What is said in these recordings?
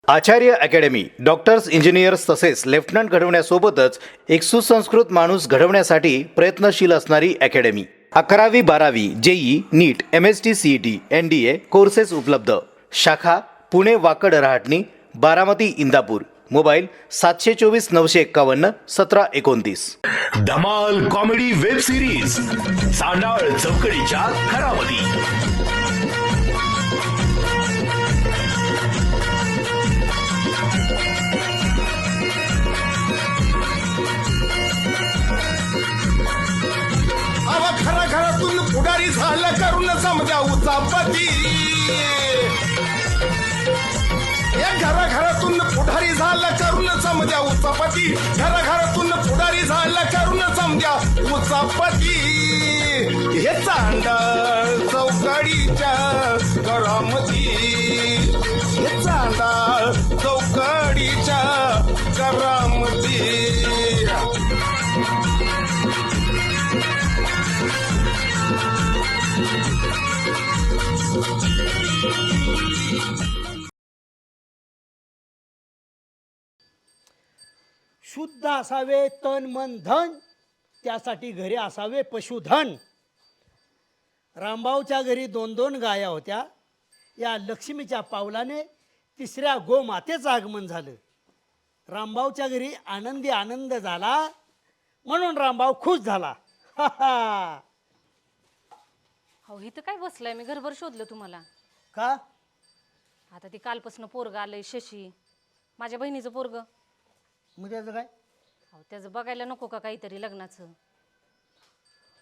आचार्य academy doctors, engineers तसेच lieutenant घडवण्यासोबतच एक सुसंस्कृत माणूस घडवण्यासाठी प्रयत्नशील असणारी अकॅडमी. 11वी 12वी जेई, नीट, MST CET, NDA कोर्सेस उपलब्ध. शाखा पुणे वाकड रहाटणी, बारामती इंदापूर. मोबाईल 724 951 1729. धमाल कॉमेडी वेब सिरीज सांडाळ चौकडीच्या घरामध्ये. खरा घरातून पुढारी झाला करून समजा उचापती. घराघरातून पुढारी झाला करून समजा उचापती. घराघरातून पुढारी झाला करून समजा उचापती. हे चांडाळ चौकडीच्या घरामध्ये, हे चांडाळ चौकडीच्या घरामध्ये. शुद्ध असावे तन मन धन, त्यासाठी घरी असावे पशुधन. रामभाऊच्या घरी 2-2 गाया होत्या. या लक्ष्मीच्या पावलाने तिसऱ्या गोमातेचं आगमन झालं. रामभाऊच्या घरी आनंदी आनंद झाला म्हणून रामभाऊ खुश झाला. हो, इथं काय बसलाय? मी घरभर शोधलं तुम्हाला. का? आता ती कालपासून पोरग आलंय, शशी, माझ्या बहिणीचं पोरग. मग त्याचं काय? अहो, त्याचं बघायला नको का काहीतरी लग्नाचं?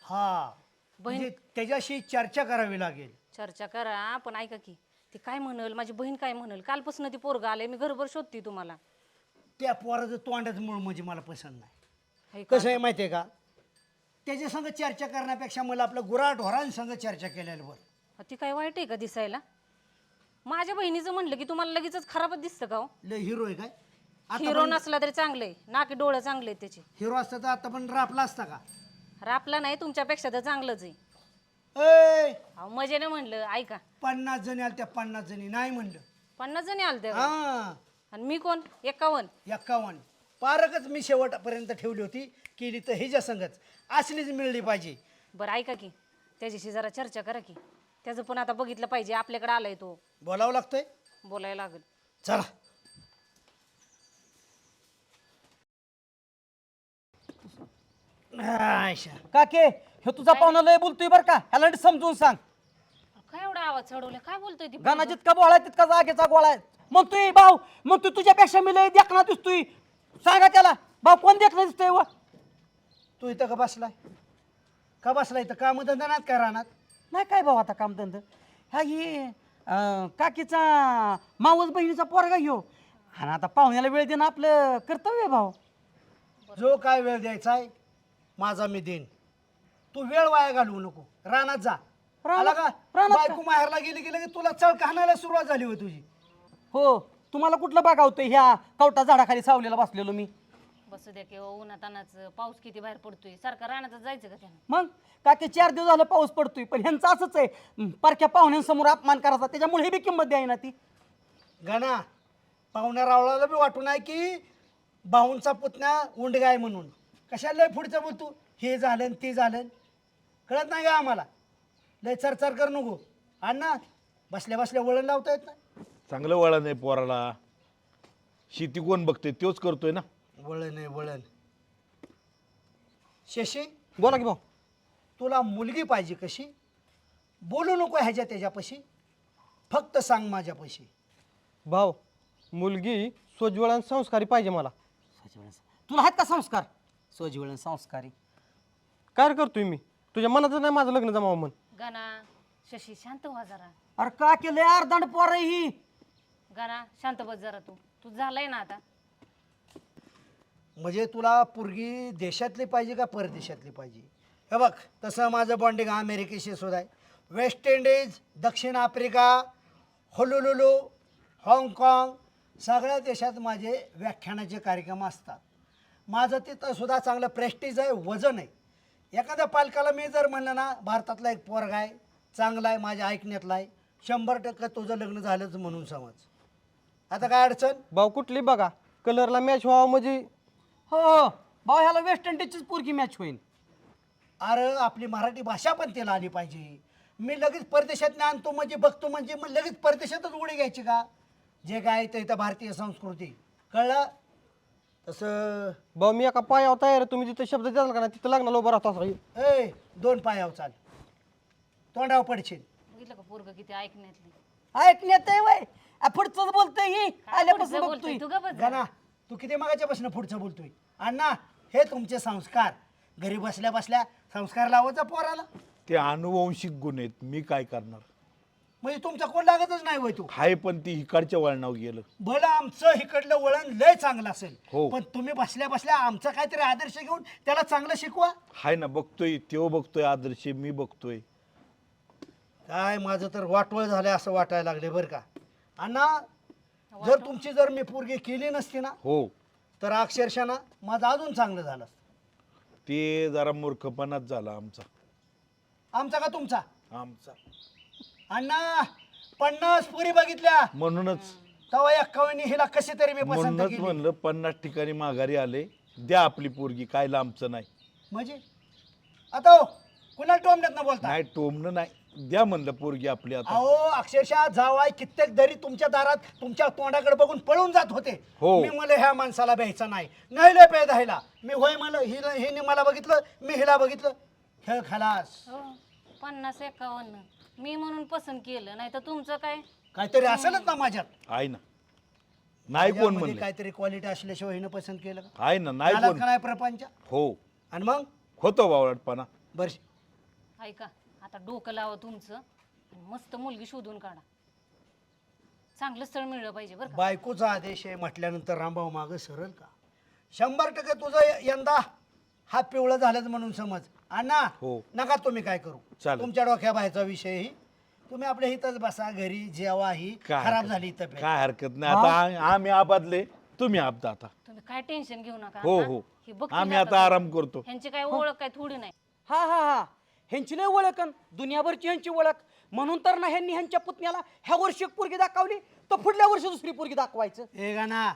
हा, बहीण म्हणजे त्याच्याशी चर्चा करावी लागेल. चर्चा करा, पण ऐका की ती काय म्हणल, माझी बहीण काय म्हणल. कालपासून ती पोरग आलंय, मी घरभर शोधते तुम्हाला. त्या पोराचं तोंडाचं मूळ म्हणजे मला पसंत नाही. हाय का? कसं आहे माहिती आहे का, त्याच्या संग चर्चा करण्यापेक्षा मला आपलं गुराढोरांसंग चर्चा केलेलं बरं. ती काय वाईट आहे का दिसायला? माझ्या बहिणीचं म्हणलं की तुम्हाला लगेचच खराबच दिसतं का? हो, लय हिरो आहे काय? हिरो नसला तरी चांगलंय, नाकी डोळं चांगले त्याचे. हिरो असता तर आता पण रापला असता का? रापला नाही, तुमच्यापेक्षा तर चांगलंच आहे. ए, अहो, मजेने म्हणलं. ऐका, 50 जणी आल्या, त्या 50 जणी नाही म्हणलं. 50 जणी आलते का? हा, आणि मी कोण? 51. 51 पारकच मी शेवटपर्यंत ठेवली होती. केली तर हिच्या संगच असलीच मिळली पाहिजे. बरं ऐका की त्याच्याशी जरा चर्चा करा की. त्याचं पण आता बघितलं पाहिजे, आपल्याकडे आलाय तो, बोलावं लागतंय. बोलायला लागेल. चला. काके, हे तुझा पाहुणा लय बोलतोय बर का, ह्याला नीट समजून सांग. काय एवढा आवाज चढवलाय? काय बोलतोय ती? गाणं जितका बोळा आहे तितका जागेचा गोळा आहे. मग तू भाऊ, मग तू तुझ्यापेक्षा मी लय देखना दिसतोय. सांगा त्याला, भाऊ कोण देखना दिसतोय? व तू इथं का बसलाय? का बसलाय? इथं काम धंदा नाहीत का राहणार? नाही काय भाऊ आता कामधंद. हा ही काकीचा मावस बहिणीचा पोरगा घेऊ, आणि आता पाहुण्याला वेळ देणं आपलं कर्तव्य आहे भाऊ. जो काय वेळ द्यायचा आहे माझा मी देईन. तू वेळ वाया घालवू नको. रानात जा. आला का? रानात बायको माहेरला गेली की लगेच तुला चळ खाण्याला सुरुवात झाली होती तुझी. हो, तुम्हाला कुठलं बघावतोय? ह्या कवटा झाडाखाली सावलीला बसलेलो मी. बसू द्या की उन्हातानाचं. पाऊस किती बाहेर पडतोय, सारखं रानातच जायचं का त्यानं? मग काकी 4 दिवस झालं पाऊस पडतोय, पण ह्यांचं असंच आहे, पारख्या पाहुण्यांसमोर अपमान करायचा, त्याच्यामुळे हे बी किंमत द्याय ना ती. गाणा पाहुण्या रावळाला बी वाटून आहे की भाऊंचा पुतण्या उंडगाय म्हणून. कशाला लय पुढचं बोलतो? हे झालं ते झालं, कळत नाही का आम्हाला? लय चरचर कर नको. अण्णा बसल्या बसल्या वळण लावता येत नाही. चांगलं वळण आहे पोराला. शेती कोण बघते? तोच करतोय ना. वळण आहे वळण. शशी, बोला की भाऊ. तुला मुलगी पाहिजे कशी? बोलू नको ह्याच्या त्याच्यापाशी, फक्त सांग माझ्यापाशी. भाऊ, मुलगी सोज्वळ आणि संस्कारी पाहिजे मला. तुला आहेत का संस्कार? सोज्वळ आणि संस्कारी काय करतोय मी? तुझ्या मनाचं नाही माझं लग्न जमावं म्हण. गाना, शशी शांत व्हा जरा. अरे का केलंय अर्धांड पोर आहे ही. गाना शांत बस जरा. तू झालाय ना आता. म्हणजे तुला पोरगी देशातली पाहिजे का परदेशातली पाहिजे? हे बघ, तसं माझं बॉन्डिंग अमेरिकेशी सुद्धा आहे, वेस्ट इंडिज, दक्षिण आफ्रिका, होलुलुलू, हाँगकाँग, सगळ्या देशात माझे व्याख्यानाचे कार्यक्रम असतात. माझं तिथं सुद्धा चांगलं प्रेस्टीज आहे, वजन आहे. एखाद्या पालकाला मी जर म्हणलं ना भारतातला एक पोरगा आहे, चांगला आहे, माझ्या ऐकण्यातला आहे, 100% तुझं लग्न झालंच म्हणून समज. आता काय अडचण? भाऊ कुठली बघा, कलरला मॅच व्हावा म्हणजे. हो हो भाऊ, ह्याला वेस्ट इंडिजचीच पोरगी मॅच होईल. अरे आपली मराठी भाषा पण त्याला आली पाहिजे. मी लगेच परदेशात आणतो म्हणजे बघतो म्हणजे मग लगेच परदेशातच उडी घ्यायची का? जे काय ते इथं भारतीय संस्कृती, कळलं? तसं भाऊ मी एका पायावर तयार आहे, तुम्ही जिथे शब्द द्याल का ना तिथं लग्नाला उभं राहतो असं. ए 2 पायावर चाल, तोंडावर पडशील. बघितलं का पोरग किती ऐकण्यातली. ऐकण्यात आहे वय, पुढचं बोलतोय ही काय आल्यापासून पुढचं बघतोय. बोलतोय तू? गप्प बस. गाना तू किती मागाच्या बसणं पुढचं बोलतोय. अण्णा हे तुमचे संस्कार, घरी बसल्या बसल्या संस्कार लावायचा पोराला. ते अनुवंशिक गुण आहेत, मी काय करणार. म्हणजे तुमचा कोण लागतच नाही वय तू. हाय पण ती इकडच्या वळणावर गेलं. भलं आमचं इकडलं वळण लय चांगलं असेल, हो. पण तुम्ही बसल्या बसल्या आमचा काहीतरी आदर्श घेऊन त्याला चांगलं शिकवा. हाय ना, बघतोय तो बघतोय आदर्श, मी बघतोय. काय माझं तर वाटवळ झालंय असं वाटायला लागले बरं का अण्णा. जर मी पोरगी केली नसती ना हो, तर अक्षरशः ना माझं अजून चांगलं झालं असतं. ते जरा मूर्खपणाच झाला आमचा. आमचा का तुमचा? आमचा अण्णा 50 पुरी बघितल्या म्हणूनच तवा 51 हिला कशी तरी मी पसंत म्हणूनच केली. म्हणलं 50 ठिकाणी माघारी आले, द्या आपली पोरगी, काय लांबचं नाही. म्हणजे आता हो, कुणाला टोमण्यात न बोलता. नाही टोमणं नाही, द्या म्हणलं पोरगी आपली आता. अहो अक्षरशः जावाय कित्येक दरी तुमच्या दारात तुमच्या तोंडाकडे बघून पळून जात होते. हो. मी मला ह्या माणसाला भ्यायचा नाही, नाही लय पैदा ह्याला मी होय, मला हिने मला बघितलं, मी हिला बघितलं, खेळ खलास. हो 50-51 मी म्हणून पसंत केलं, नाही तर तुमचं काय. काहीतरी असेलच ना माझ्यात. आहे ना, नाही कोण माझ्यामध्ये म्हणलं. काहीतरी क्वालिटी असल्याशिवाय हिनं पसंत केलं का? आहे ना, नाही आलात कोण. का नाही प्रपंच? हो, आणि मग होतो बावळटपणा. बर ऐका आता डोकं लावा तुमचं आणि मस्त मुलगी शोधून काढा. चांगलं स्थळ मिळलं पाहिजे बरं का. बायकोचा आदेश आहे म्हटल्यानंतर रामभाऊ मागं सरळ का? 100% तुझं यंदा हात पिवळं झालंच म्हणून समज. अण्णा हो. नका तुम्ही काय करू, चालेल. तुमच्या डोक्या बाहेरचा विषय ही. तुम्ही आपल्या इथंच बसा, घरी जेवा, ही काय खराब हरकत- झाली तब्येत. काय हरकत नाही. आता आम्ही आबादले, तुम्ही आपदा आता. तुम्ही काय टेन्शन घेऊ नका. हो हा? हो, हे बघतील आम्ही आता आता आराम करतो. ह्यांची काय ओळख काय थोडी नाही. हा हा हा, ह्यांची नाही ओळख अन दुनियाभरची ह्यांची ओळख. म्हणून तर ना ह्यांनी ह्यांच्या पुतण्याला ह्या वर्षी एक पोरगी दाखवली तर पुढल्या वर्षी दुसरी पोरगी दाखवायचं. ए गाना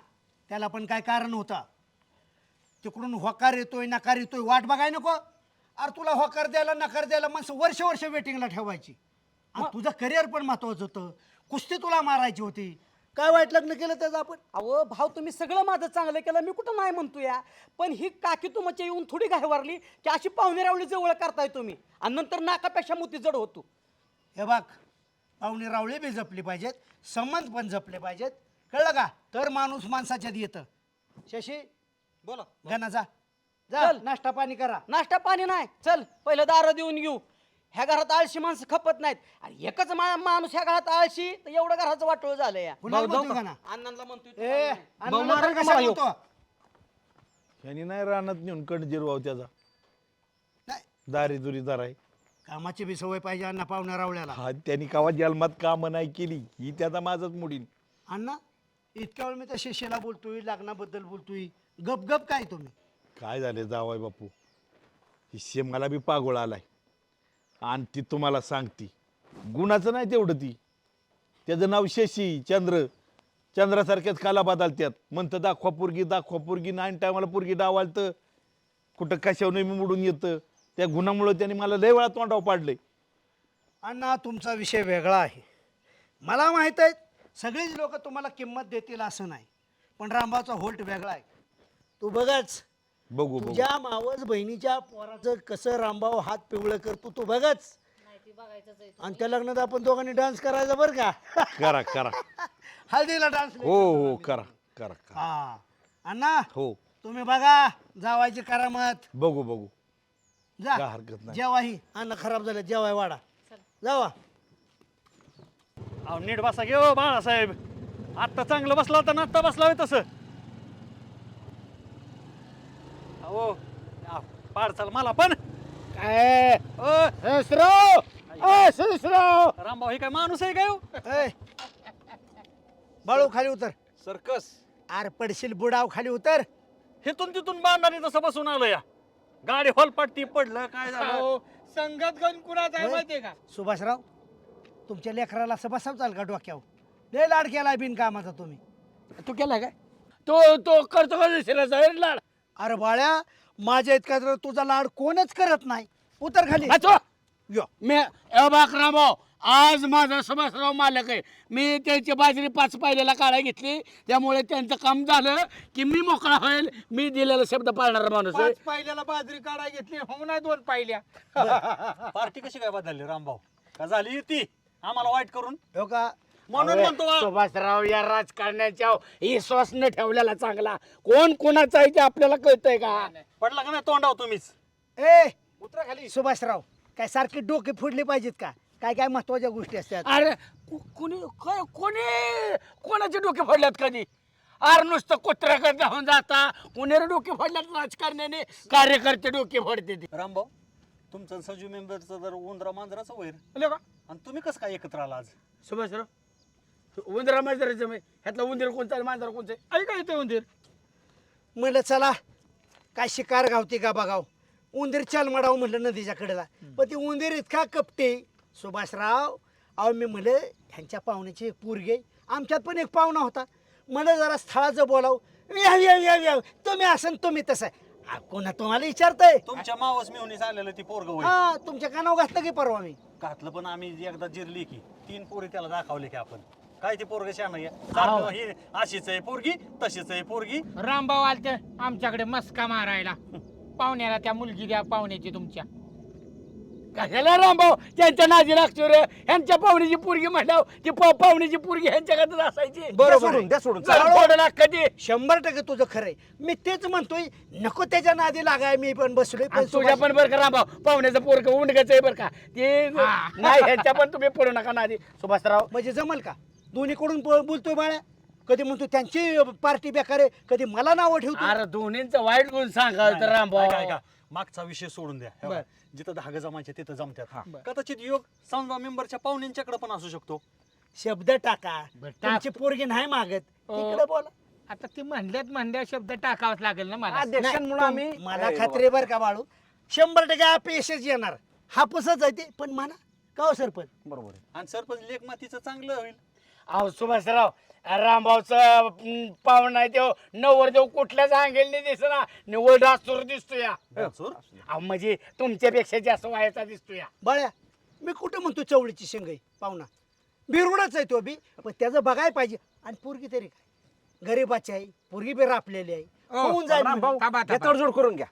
त्याला पण काय कारण होतं. तिकडून होकार येतोय नकार येतोय, वाट बघाय नको. अरे तुला होकार द्यायला नकार द्यायला माणसं वर्ष वर्ष वेटिंगला ठेवायची. आणि तुझं करिअर पण महत्वाचं होतं, कुस्ती तुला मारायची होती. काय वाईट लग्न केलं त्याचं आपण? अहो भाऊ, तुम्ही सगळं माझं चांगलं केलं, मी कुठं नाही म्हणतो या. पण ही काकी तुमच्या येऊन थोडी गायवारली की अशी पाहुणे रावली जवळ करताय तुम्ही आणि नंतर नाकापेक्षा मोती जड होतो. हे बघ, पाहुणे रावळे बी जपली पाहिजेत, संबंध पण जपले पाहिजेत, कळलं का? तर माणूस माणसाच्यात येतं. शशी बोला. गणा जा जा, चल. नाश्ता पाणी करा. नाश्ता पाणी नाही, चल पहिलं दारं देऊन घेऊ. ह्या घरात आळशी माणसं खपत नाहीत आणि एकच माणूस ह्या घरात आळशी तर एवढं घराचं वाटोळ झालं या. कुणाला जाऊ म्हणतोय का? गणा? अण्णांना म्हणतोय ए तुम्हाला. अण्णाला मारा तर का कशाला मला ह्यो? म्हणतो? ह्यानी नाही रानात नेऊन कण जिरवाव त्याचा. नाही, दारी दुरी दार आहे. कामाची बी सवय पाहिजे अण्णा पाहुण्या रावळ्याला. हा, त्यांनी कावा जन्मात कामं नाही केली, ही त्याचा माझाच मुडीन. अण्णा इतक्या वेळ मी त्या शिष्याला बोलतोय, लग्नाबद्दल बोलतोय, गप गप काय तुम्ही? काय झाले जावाय बापू, हिस्से मला बी पागोळ आलाय. आणि ती तुम्हाला सांगती गुणाचं नाही तेवढं, ती त्याचं नाव शशी चंद्र, चंद्रासारख्याच काला बदलत्यात. म्हणतं दाखवा पोरगी, नाईन टायमाला पोरगी डावालतं, कुठं कशावर मी मोडून येतं. त्या गुणामुळे त्यांनी मला लय वेळा तोंडावर पाडलंय. अण्णा तुमचा विषय वेगळा आहे, मला माहीत आहे. सगळीच लोक तुम्हाला किंमत देतील असं नाही, पण रामभाऊचा होल्ट वेगळा आहे. तू बघच, बघू बघू, तुझ्या मावस बहिणीच्या पोराचं कसं रामभाऊ हात पिवळं करतो तू बघच. आणि त्या लग्नात आपण दोघांनी डान्स करायचा बरं का? करा करा. हळदीला डान्स. हो हो, करा करा करा. हा अण्णा हो, तुम्ही बघा जावायची करामत. बघू बघू, जा काय हरकत नाही. जेवाही अन्न खराब झालं, जेवाय वाढा जावा. अहो नीट बसा घेऊ बाळासाहेब, आत्ता चांगलं बसला होता ना, आत्ता बसला होय तसं. अहो पाडचाल मला पण काय रामभाऊ हे काय माणूस आहे काय हो? ए, बाळू खाली उतर. सर्कस आर पडशील बुडाव, खाली उतर. हिथून तिथून बांधाने तसं बसून आलं या. गाडी हॉलपाटी पडलं काय झालं. संगत गण कुणाचा आहे माहितीये का? सुभाषराव तुमच्या लेकराला असं बसाव चाल का डोक्यावर? लय लाड केलाय बिनकामाचा तुम्ही. तू केलाय काय तो करतो का शिराचा लाड अरे बाळ्या, माझ्या इतका तर तुझा लाड कोणच करत नाही. उतर खाली. यो. मी रामभाऊ आज माझा सुभाषराव मालक आहे. मी त्याची बाजरी 5 पायल्याला काढाय घेतली, त्यामुळे त्यांचं काम झालं की मी मोकळा होईल. मी दिलेला शब्द पाळणारा माणूस आहे. 5 पायल्याला बाजरी काढाय घेतली, हो नाही 2 पायल्या. पार्टी कशी काय बदलली रामभाऊ? का झाली ती आम्हाला वाईट करून? हो का? म्हणून म्हणतो सुभाषराव या राजकारण्याच्या विश्वास न ठेवलेला चांगला. कोण कोणाचा आहे ते आपल्याला कळतंय का? पडला का नाही तोंडाव तुम्हीच? ए उतरा खाली. सुभाषराव, काय सारखी डोके फोडले पाहिजेत का? काय काय महत्वाच्या गोष्टी असतात. अरे कोणी कोणाचे डोके फोडल्यात कधी? अरे नुसतं कुत्र्याकडे जाऊन जाता कोणी डोके फोडल्यात राजकारण्याने, कार्यकर्ते डोके फोडते ते. रामभाऊ, तुमचं सजीव मेंबरचं जर उंदरा मांजराचं वैर, बोलले का आणि तुम्ही कसं काय एकत्र आला आज? सुभाषराव उंदरा मांजराचं ह्यातला उंदीर कोणता आणि मांजर कोणचं आहे? ऐका येते उंदीर. म्हणलं चला काय शिकार गावती का बघाव. उंदीर चालमडाव म्हणलं नदीच्या कडेला, पण ती उंदीर इतका कपटे. सुभाषराव, अहो मी म्हणलं ह्यांच्या पाहुण्याची एक पोरगी आहे. आमच्यात पण एक पाहुणा होता. मला जरा स्थळाचं बोलाव. या तुम्ही असं तुम्ही तसं. कोणा तुम्हाला विचारतंय? तुमच्या मावस मिळून आलेलं ती पोरग वय हा, तुमच्या कानावर घातलं की परवा मी. घातलं, पण आम्ही एकदा जिरली की 3 पोरी त्याला दाखवले की आपण काय ती पोरग शान आहे. सारखं ही अशीच आहे पोरगी, तशीच आहे पोरगी. रामभाऊ आलते आमच्याकडे मस्का मारायला. पाहुण्याला त्या मुलगी द्या पाहुण्याची तुमच्या. कशाला रामभाऊ त्यांच्या नादी लागतो रे? ह्यांच्या पाहुण्याची पोरगी म्हटल्यावर ती पाहुण्याची पोरगी ह्यांच्याकडे असायची. बरोबर आहे. कधी 100% तुझं खरंय. मी तेच म्हणतोय, नको त्याच्या नादी लागाय. मी पण बसलोय. पण तुझ्या पण बरं का रामभाऊ, पाहुण्याचं पोरग उंडकाचं आहे बरं का ते. नाही ह्यांच्या पण तुम्ही पडू नका नादी. सुभाषराव म्हणजे जमल का? दोन्हीकडून बोलतोय बाळ्या. कधी म्हणतो त्यांची पार्टी बेकार आहे, कधी मला नावं ठेवतो. अरे दोन्हींचं वाईट गुण सांगा तर ऐका, रामभाऊ. ऐका. मागचा विषय सोडून द्या. हे बघा, जिथं धागे जमायचे तिथं जमतात. कदाचित योग समजा मेंबरच्या पाहुण्यांच्याकडे पण असू शकतो. शब्द टाका. तुमची पोरगी नाही मागत, तिकडे बोला. आता ती म्हणल्या शब्द टाकावाच लागेल ना मला. म्हणून आम्ही मला खात्री बर का बाळू, 100% अपयशच येणार. हापूसच आहे ते, पण म्हणा का हो सरपंच? बरोबर आहे. आणि सरपंच लेख मातीचं चांगलं होईल. अहो सुभाषराव, रामभाऊचं पाहुणा आहे तो नवर देव कुठल्याच अँगलने दिसना, निवड डासुर दिसतो या. डासुर? अहो म्हणजे तुमच्यापेक्षा जास्त वयाचा दिसतो या. बाळ्या, मी कुठं म्हणतो चवळीची शेंग आहे पाहुणा. बिरुडाच आहे तो बी, पण त्याचं बघायला पाहिजे. आणि पोरगी तरी काय गरीबाची आहे, पोरगी बी रापलेली आहे. होऊन जाईल म्हणजे. तडजोड करून घ्या.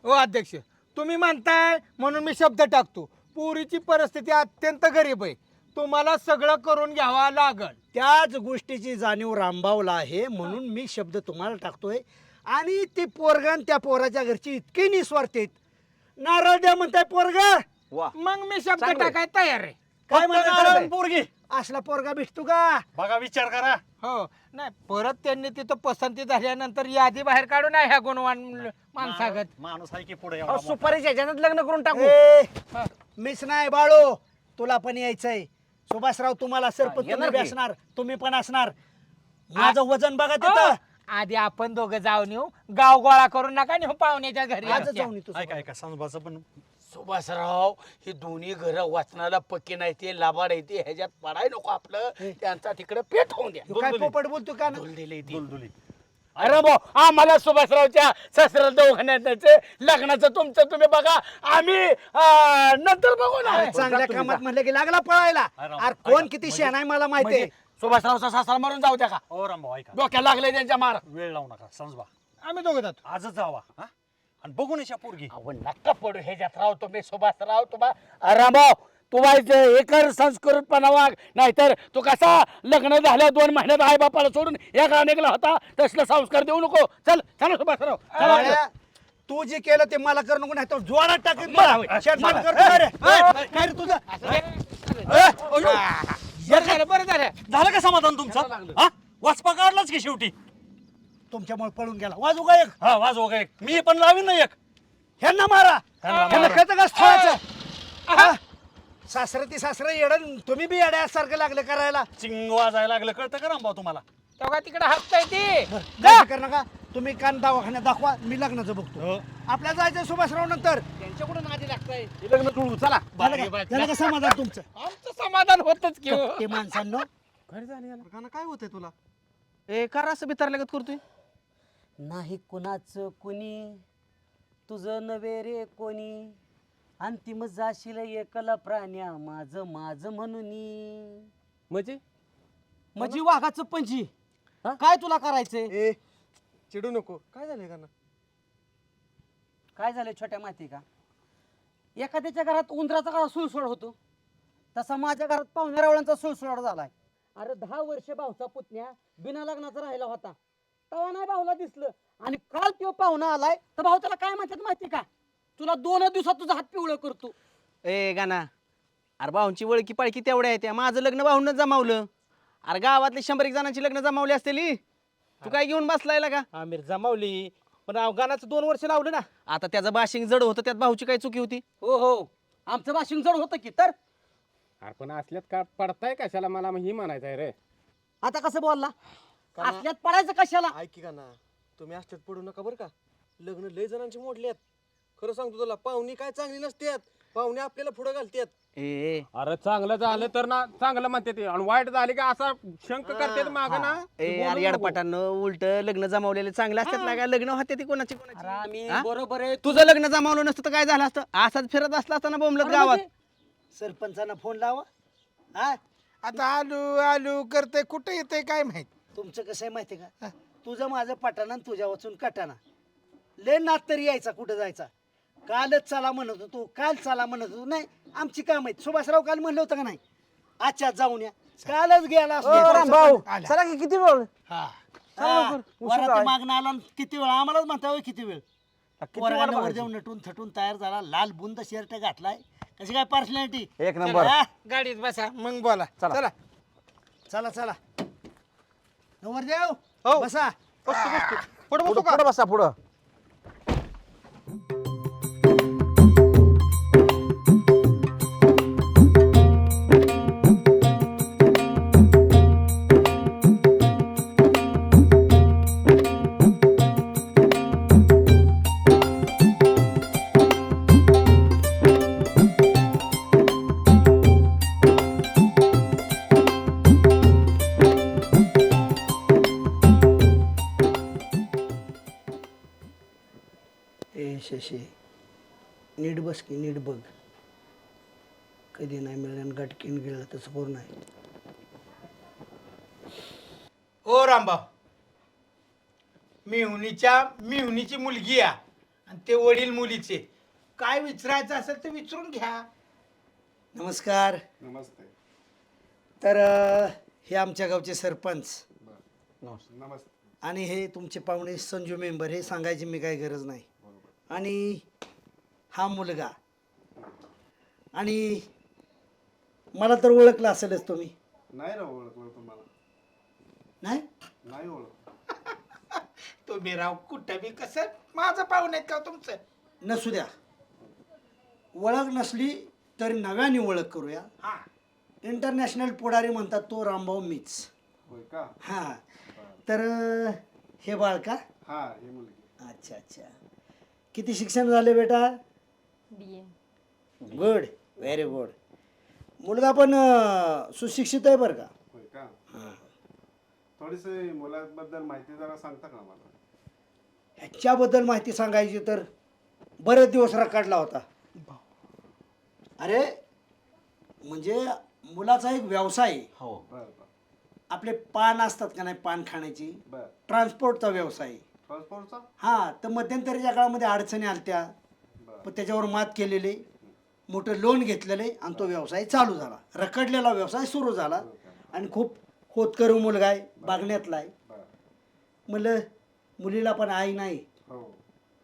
हो अध्यक्ष, तुम्ही म्हणताय म्हणून मी शब्द टाकतो. पुरीची परिस्थिती अत्यंत गरीब आहे, तुम्हाला सगळं करून घ्यावा लागल. त्याच गोष्टीची जाणीव रामभाऊला आहे, म्हणून मी शब्द तुम्हाला टाकतोय. आणि ती पोरगण त्या पोराच्या घरची इतकी निस्वार्थ आहेत. नारळ द्या म्हणताय पोरगा, मग मी शब्द टाकाय तयार आहे. काय म्हणतात पोरगी असला पोरगा भेटतो का? बघा, विचार करा. हो नाही, परत त्यांनी तिथं पसंती झाल्यानंतर यादी बाहेर काढून ह्या गुणवान माणसागत. माणूस आहे की पुढे सुपारीच्या ह्याच्यात लग्न करून टाकू. ए, मीच नाही बाळू, तुला पण यायचंय. सुभाषराव तुम्हाला सरपंच तुम्ही बी असणार, तुम्ही पण असणार. माझं वजन बघा तिथं. आधी आपण दोघं जाऊन येऊ, गाव गोळा करून नका नेऊ पाहुण्याच्या घरी. आज जाऊन येतो. ऐका ऐका, समजाचं पण सुभाषराव, ही दोन्ही घरं वाचनाला पक्की नाही, ते लाभाड येते ह्याच्यात पडाय नको आपलं. त्यांचा तिकडे पेट होऊन द्या. तू काय पोपट बोलतो का ना? दुलदुली. अरे भाऊ, आम्हाला सुभाषरावच्या सासऱ्याला दवाखान्यात न्यायचं, लग्नाचं तुमचं तुम्ही बघा, आम्ही नंतर बघू ना. चांगल्या कामात म्हणलं की लागला पळायला. अरे कोण किती शहाणा आहे मला माहिती आहे. सुभाषरावचा सासरा मारून जाऊ द्या का? ओ रामभाऊ, ऐका, डोक्याला लागले त्यांच्या मार. वेळ लावू नका. समजा आम्ही दोघं जातो. आजच जावा, हा? आणि बघून याच्या पोरगी. अहो नका पडू ह्याच्यात राव तुम्ही. सुभाषराव तुम्हाला रामभाऊ, तू व्हायचं हे कर, संस्कृतपणा वाग. नाहीतर तू कसा लग्न झाल्या 2 महिन्यात आई बापाला सोडून एका निघाला होता, तसला संस्कार देऊ नको. चल चला सुभाषराव, चला. बाळ्या, तू जे केलं ते मला करू नको, नाही तर जोरात टाकेन. काय रे तुझं? बरं झालं. झालं का समाधान तुमचं? हा, वाचपा काढलाच की शेवटी. तुमच्यामुळे पळून गेला. वाजू का एक? हा, वाजव का एक? मी पण लावीन ना एक. ह्यांना मारा. ह्यांना कळतं का स्थळाचं? हा? सासरं ती सासरं येडं, तुम्ही बी येड्यासारखं लागले करायला. चिंग वाजायला लागलं, कळतं का रामभाऊ तुम्हाला? तेव्हा तिकडे हप्ताय ते. काय कर नका तुम्ही, कान दवाखान्यात दाखवा, मी लग्नाचं बघतो. आपल्या जायचं सुभाषराव नंतर. त्यांच्याकडून आधी लागतंय. लग्न जुळवू, चला. झालं का समाधान तुमचं? आमचं समाधान होतच की हो. ते माणसांनो, काय होतंय तुला? ए कार असं बितारल्यागत करतोय? नाही कुणाचं कुणी तुझं नवे रे कोणी अंतिम जाशील एकला प्राण्या माझं माझं म्हणून म्हणजे वाघाचं पंची. हा? काय तुला करायचंय? ए चिडू नको. काय झालंय का ना? काय झालं छोट्या माहिती का एखाद्याच्या घरात उंदराचा का सुळसुळ होतो तसा माझ्या घरात पाहुण्या रावळांचा सुळसुळाट झालाय. अरे 10 वर्ष भाऊचा पुतण्या बिना लग्नाचा राहिला होता तेव्हा नाही भाऊला दिसलं आणि काल तो पाहुणा आलाय तर भाऊ त्याला काय म्हणतात माहिती का तुला 2 दिवसात तुझा हात पिवळं करतो. ए गाना, अरे भाऊंची वळकी पाळकी तेवढ्या आहे त्या. माझं लग्न भाऊनच जमावलं. अरे गावातले 100 जणांची लग्न जमावली असतेली. तू काय घेऊन बसलाय का? आमिर जमावली पण गाण्याचं 2 वर्ष लावलं ना. आता त्याचं बाशिंग जड होतं, त्यात भाऊची काय चुकी होती? हो हो आमचं भाषण जड होतं की तर अरे पण असल्यात का पडताय कशाला मला ही म्हणायचं आहे रे. आता कसं बोलला असल्यात पडायचं कशाला. ऐकी का ना, तुम्ही असल्यात पडू नका बरं का. लग्न लय जणांची मोडल्यात. खरं सांगतो तुला, पाहुणी काय चांगली नसतात. पाहुणे आपल्याला पुढे घालतात. ए अरे चांगलं झालं तर ना चांगलं म्हणते ते आणि वाईट झाले का असा शंक करते माग ना. अरे याडपटानं उलट लग्न जमावलेले चांगले असतात ना. काय लग्न होते ती कोणाची अरे आम्ही हा? बरोबर आहे तुझं लग्न जमावलं नसतं तर काय झालं असतं? असाच फिरत असला असता ना बोंबलत गावात. सरपंचांना फोन लावा. हा आता आलू आलू करते कुठे येते काय माहित. तुमचं कसं आहे माहिती आहे का, तुझं माझं पटाना आणि तुझ्या वाचून कटाना. लय नात तरी यायचा कुठं जायचा. कालच चला म्हणत होतो, काल चला म्हणत होतो. नाही आमची काम आहेत. सुभाषराव काल म्हणलं होतं का नाही आजच्या जाऊन या, कालच गेला भाऊ चला की, किती वेळ? मागणं आला आणि किती वेळ आम्हालाच म्हणता होय किती वेळ. पोरांवर जाऊन नटून थटून तयार झाला, लाल बुंद शर्ट घातलाय. कशी काय पर्सनॅलिटी? एक नंबर. गाडीत बसा मग बोला. चला चला चला नवरदेव बसा. पुढं बसा पुढं. ए शशी नीट बस की, नीट बघ. कधी नाही मिळालं गटकीन गेलं तसं करू नाही. ओ रामभाऊ, मिहुनीची मुलगी आहे आणि ते वडील मुलीचे. काय विचारायचं असेल तर विचारून घ्या. नमस्कार. नमस्ते. तर हे आमच्या गावचे सरपंच नमस्ते. आणि हे तुमचे पाहुणे संजू मेंबर. हे सांगायची मी काही गरज नाही. आणि हा मुलगा. आणि मला तर ओळखलं असेलच तुम्ही. नाही रे ओळखलं तुम्हाला. नाही नाही ओळख. तुम्ही राव कुठं बी कसं माझं पाहुणे आहेत का तुमचं. नसू द्या. ओळख नसली तरी नव्याने ओळख करूया. हा इंटरनॅशनल पुढारी म्हणतात तो रामभाऊ मीच. होय का. हां तर हे बाळ का? हा हे मुलगी. अच्छा अच्छा. किती शिक्षण झाले बेटा? BA. Good, very good. मुलगा पण सुशिक्षित आहे बरं का. होय का. थोडीशी मुलाबद्दल माहिती जरा सांगता का मला? ह्याच्याबद्दल माहिती सांगायची तर बरेच दिवस रखडला होता. अरे म्हणजे मुलाचा एक व्यवसाय आहे. हो. बरं बरं. आपले पान असतात का नाही, पान खाण्याची, बरं. ट्रान्सपोर्टचा व्यवसाय आहे. ट्रान्सपोर्टचा. हां तर मध्यंतरीच्या काळामध्ये अडचणी आलत्या, पण त्याच्यावर मात केलेले, मोठं लोन घेतलेले आणि तो व्यवसाय चालू झाला. रखडलेला व्यवसाय सुरू झाला आणि खूप होतकरू मुलगा आहे, बागण्यातला आहे. म्हणलं मुलीला पण आई नाही, हो.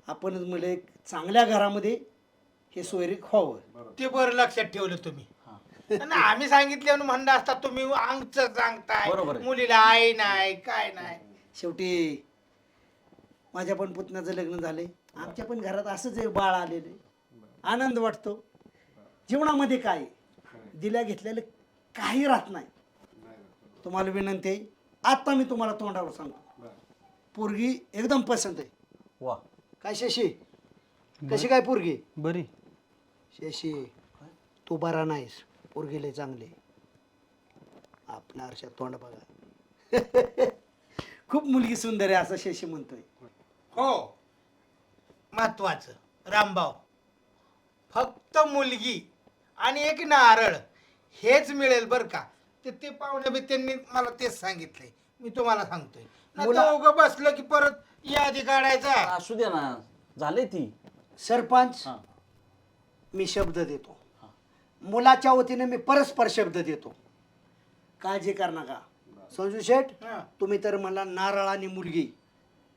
आपणच म्हणलं एक चांगल्या घरामध्ये हे सोयरीक व्हावं. ते बरं लक्षात ठेवलं तुम्ही. आणि आम्ही सांगितले म्हणलं असता तुम्ही अंगच सांगताय मुलीला आई नाही काय नाही. शेवटी माझ्या पण पुतण्याचं लग्न झाले. आमच्या पण घरात असंच एक बाळ आलेले. आनंद वाटतो. जीवनामध्ये काय दिल्या घेतलेलं काही राहत नाही. तुम्हाला विनंती आहे, आता मी तुम्हाला तोंडावर सांगतो, पोरगी एकदम पसंत आहे. वा काय शशी, कशी काय पोरगी? बरी. शशी तू बरा नाहीस, पोरगी लय चांगली. आपल्या आरशात तोंड बघा. खूप मुलगी सुंदर आहे असं शशी म्हणतोय. हो महत्वाचं रामभाऊ, फक्त मुलगी आणि एक नारळ हेच मिळेल बर का. ते पाहुणे बी त्यांनी मला तेच सांगितलंय, मी तुम्हाला सांगतोय. मुला- उगं बसलं की परत यादी काढायचा. असू दे ना, झाले ती. सरपंच मी शब्द देतो, मुलाच्या वतीने मी परस्पर शब्द देतो. काळजी कर नका. संजू शेठ, हा. तुम्ही तर मला नारळ आणि मुलगी,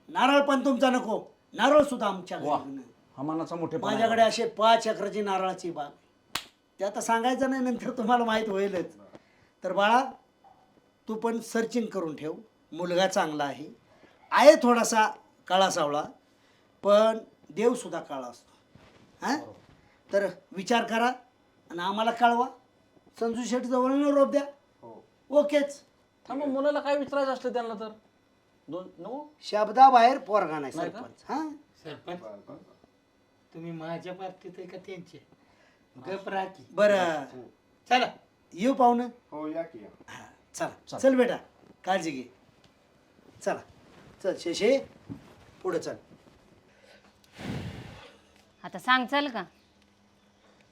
नारळ पण तुमचा नको, नारळ सुद्धा आमच्या घरी नाही. हा मनाचा मोठे माझ्याकडे असे 5 एकराची नारळाची बाग, ते आता सांगायचं नाही, नंतर तुम्हाला माहीत होईलच. तर बाळा, तू पण सर्चिंग करून ठेव. मुलगा चांगला आहे थोडासा काळा सावळा, पण देव सुद्धा काळा असतो. हां, तर विचार करा आणि आम्हाला कळवा. संजू शेठ जवळ निरोप द्या. ओकेच. थांबा, मुलाला काय विचारायचं असलं त्यांना तर नो. शब्दाबाहेर पोरगा नाही सरपंच. हां, सरपंच तुम्ही माझ्या बाबतीत आहे का त्यांचे? गप राखी. बरं, चला येऊ पाहुणं. हां, चला चल बेटा, काळजी घे. चला चल शेषे, पुढे चल. आता सांग चाल का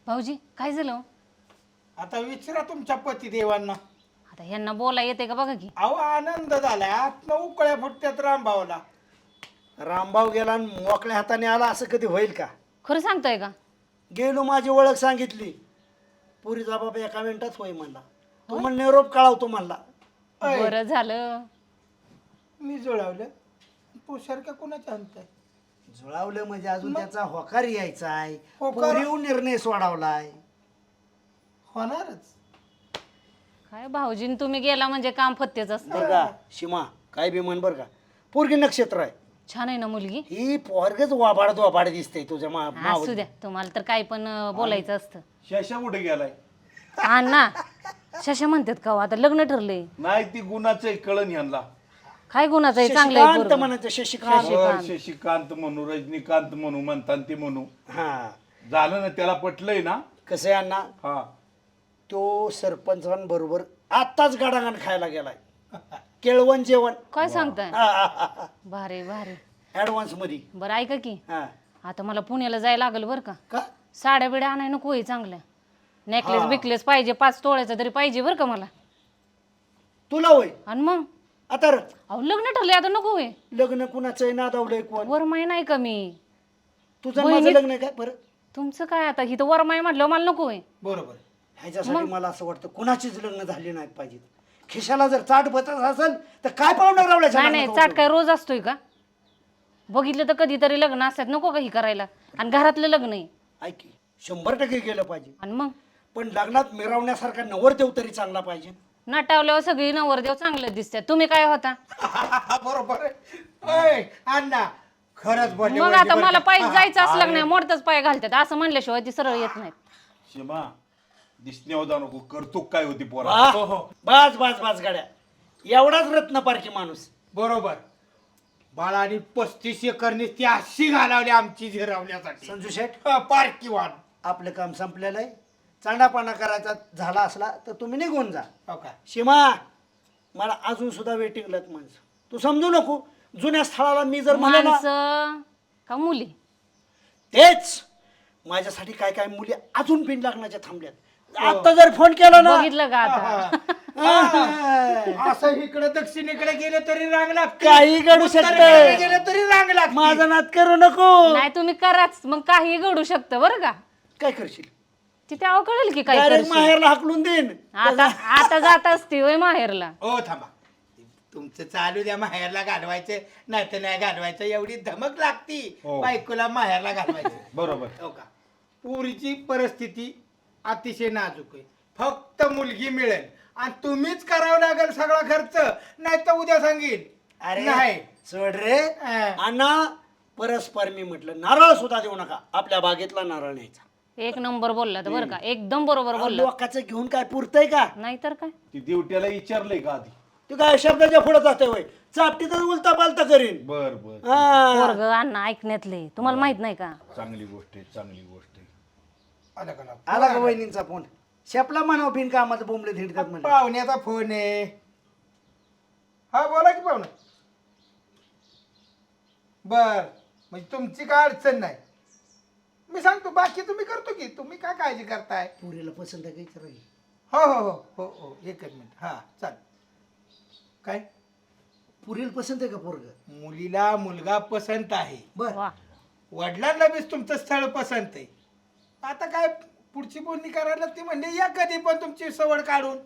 भाऊजी काय झालं हो? आता विचारा तुमच्या पतिदेवांना. आता ह्यांना बोला येते का बघा की. अहो आनंद झालाय, आत्म उकळ्या फुटत्यात रामभाऊला. रामभाऊ गेला आणि मोकळ्या हाताने आला असं कधी होईल का? खरं सांगताय का? गेलो, माझी ओळख सांगितली, पुरीचा बाबा एका मिनिटात होय म्हणला. तू मला निरोप कळवतो म्हणला. बरं झालं. मी जुळवलं पोशार का कोणाच्या अंत जुळावलं म्हणजे अजून त्याचा होकार यायचा आहे. होकार? पोरीहून निर्णय सोडावलाय. होणारच. काय भाऊजीन तुम्ही गेला म्हणजे काम फत्तेच असतं. बरं का शिमा, काय बी म्हण बरं का, पोरगी नक्षत्र आहे. छान आहे ना मुलगी. ही पोरगच वाबाड दिसते तुझ्या असू द्या, तुम्हाला तर काय पण बोलायचं असतं. शशा कुठे गेलाय? अण्णा शशा म्हणतात का हो? आता लग्न ठरले. नाही, ती गुणाचं कळण यांना. काय गुणाचं आहे? चांगलं आहे शशिकांत पोरगं. म्हणायचं, शशिकांत. शशिकांत म्हणू, रजनीकांत म्हणू, म्हणतात ते म्हणू. हा, झालं ना, त्याला पटलंय ना. कसं आहे अण्णा, हा, तो सरपंचांबरोबर आत्ताच गाडागाण खायला गेलाय. केळवण जेवण काय सांगताय? भारी भारी. ऍडव्हान्स मध्ये. बरं ऐका की, हा, आता मला पुण्याला जायला लागल बरं का. का साड्या बिड्या आणाय नको आहे चांगल्या. नेकलेस बिकलेस पाहिजे, 5 तोळ्याचा तरी पाहिजे बरं का मला. तुला होय? आणि मग आता अहो लग्न ठरले, आता नको आहे. लग्न कुणाचं आहे, नादावलंय कोण? वरमाय नाही का मी? तुझं माझं लग्न आहे काय परत? तुमचं काय आता, ही तर वरमाय म्हटलं मला नको आहे. बरोबर. ह्याच्यासाठी मला असं वाटतं कुणाचीच लग्न झाली नाहीत पाहिजेत. खिशाला जर चाट बसत असेल तर काय पाहुणा रावल्याच्या नाही नाही, लग्नाचा चाट उपयोग? काय रोज असतोय का? बघितलं तर कधीतरी लग्न असतात, नको का ही करायला. आणि घरातलं लग्न आहे. ऐक की, 100% गेलं पाहिजे, आणि मग पण लग्नात मिरवण्यासारखा नवरदेव तरी चांगला पाहिजे. नटावल्यावर सगळी नवरदेव चांगलं दिसतात. तुम्ही काय होता? बरोबर आहे. अण्णा खरंच बोलले. मग आता मला पाय जायचं असलं नाही, मोडतच पाय घालतात. असं म्हणल्याशिवाय ती सरळ येत नाहीत. शिमा, दिसणे होता नको, करतो काय होती पोरा. वाह! बास बास बास गाड्या, एवढाच रत्नपारखी माणूस. बरोबर. बाळानी 35 एकरनी ती अशी घालावली आमची झिरवण्यासाठी. संजू शेठ, पारकी वाण. आपलं काम संपलेलं आहे. चांडापाना करायचा झाला असला तर तुम्ही निघून जा. हो का? शिमा, मला अजून सुद्धा वेटिंगलाच माणसं. तू समजू नको, जुन्या स्थळाला मी जर म्हणलं ना, माणसं का मुली? तेच माझ्यासाठी काय काय मुली अजून पिन लागण्याच्या थांबल्यात. आता जर फोन केला ना, बघितलं का आता? असं इकडे दक्षिणेकडे गेले तरी रांग लागते, काही घडू शकतं. उत्तरेकडे गेले तरी रांग लागते. माझा नाद करू नको. नाही तुम्ही कराच, मग काही घडू शकतं बरं का. काय करशील? तिथे अहो कळेल की काय डायरेक्ट करशील. माहेरला हाकलून देईन. आता आता जात असते होय माहेरला. हो थांबा, तुमचं चालू द्या. माहेरला घालवायचं नाही तर नाही घालवायचं, एवढी धमक लागती हो. बायकोला माहेरला घालवायचं. बरोबर. हो का? पुरीची परिस्थिती अतिशय नाजूक आहे. फक्त मुलगी मिळेल आणि तुम्हीच करावं लागेल सगळा खर्च, नाही तर उद्या सांगेन. अरे नाही. सोड रे अण्णा, परस्पर मी म्हटलं नारळ सुद्धा देऊ नका. आपल्या बागेतला नारळ न्यायचा. एक नंबर बोलला तर बरं का, एकदम बरोबर बोलला. लोकांचं घेऊन काय पुरतंय का? नाहीतर काय. ती दिवट्याला विचारलंय का आधी? तू काय शब्दाच्या पुढे जाते होय? चापटीतच उलता पालता करीन. बर बर, हा. पोरग अण्णा ऐकण्यातले, तुम्हाला माहित नाही का? चांगली गोष्ट आहे, चांगली गोष्ट आहे. आलं का? आला का वहिनींचा फोन? शेपला म्हणावं बिन कामाचं बोंबले धिडतात म्हणजे. पाहुण्याचा फोन आहे. हा बोला की पाहुणा. बर म्हणजे तुमची काय अडचण नाही. मी सांगतो बाकी तुम्ही करतो की, तुम्ही काय काळजी करताय. पुरीला पसंत आहे का विचारायची? हो हो हो हो हो एकच मिनिट. हा चाल. काय पुरीला पसंत आहे का पोरग? मुलीला मुलगा पसंत आहे. बर वा वडिलांना बी तुमचं स्थळ पसंत आहे. आता काय पुढची बोलणी करायला ती म्हणजे या कधी पण तुमची सवड काढून.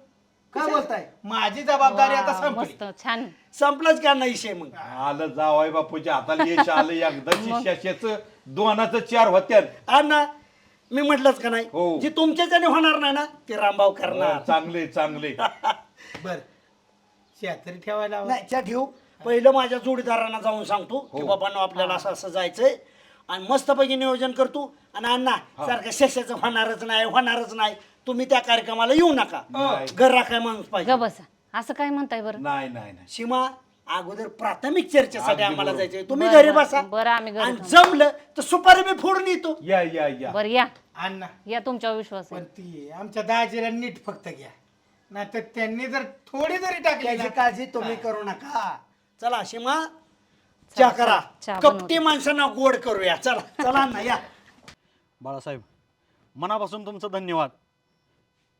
काय बोलताय? माझी जबाबदारी आता वा, संपली. मस्त छान. संपलाच का नाही विषय मग? आलं जावाय बापूच्या हाताला यश आलं एकदा शिष्याचं दोनाचं 4 होत्यात. अण्णा मी म्हटलंच का नाही, हो. जे तुमच्याच्याने होणार नाही ना ते रामभाऊ करणार. चांगले चांगले. बर शेजारी ठेवायला हवं. नाही त्या ठेवू. पहिलं माझ्या जोडीदारांना जाऊन सांगतो की बाबांनो आपल्याला असं असं जायचंय आणि मस्तपैकी नियोजन करतो. आणि अण्णा सारखं शशाचं होणारच नाही तुम्ही त्या कार्यक्रमाला येऊ नका. घर राखाय माणूस ग पाहिजे. बसा, असं काय म्हणताय बरं? नाही नाही नाही. सीमा अगोदर प्राथमिक चर्चेसाठी अगदी आम्हाला बरोबर. जायचंय. तुम्ही बरं, घरी बसा. बरं, आम्ही घरी आणि थांबू. जमलं तर सुपारी मी फोडून येतो. या या या. बरं या अण्णा या, तुमच्यावर विश्वास आहे. पण ती आमच्या दाजीला नीट फक्त घ्या, नाहीतर त्यांनी जर थोडी जरी टाकली त्याची ना, काळजी तुम्ही करू नका. चला सीमा चहा करा. चहा कपटी माणसांना गोड करूया. चला चला ना या. बाळासाहेब मनापासून तुमचं धन्यवाद.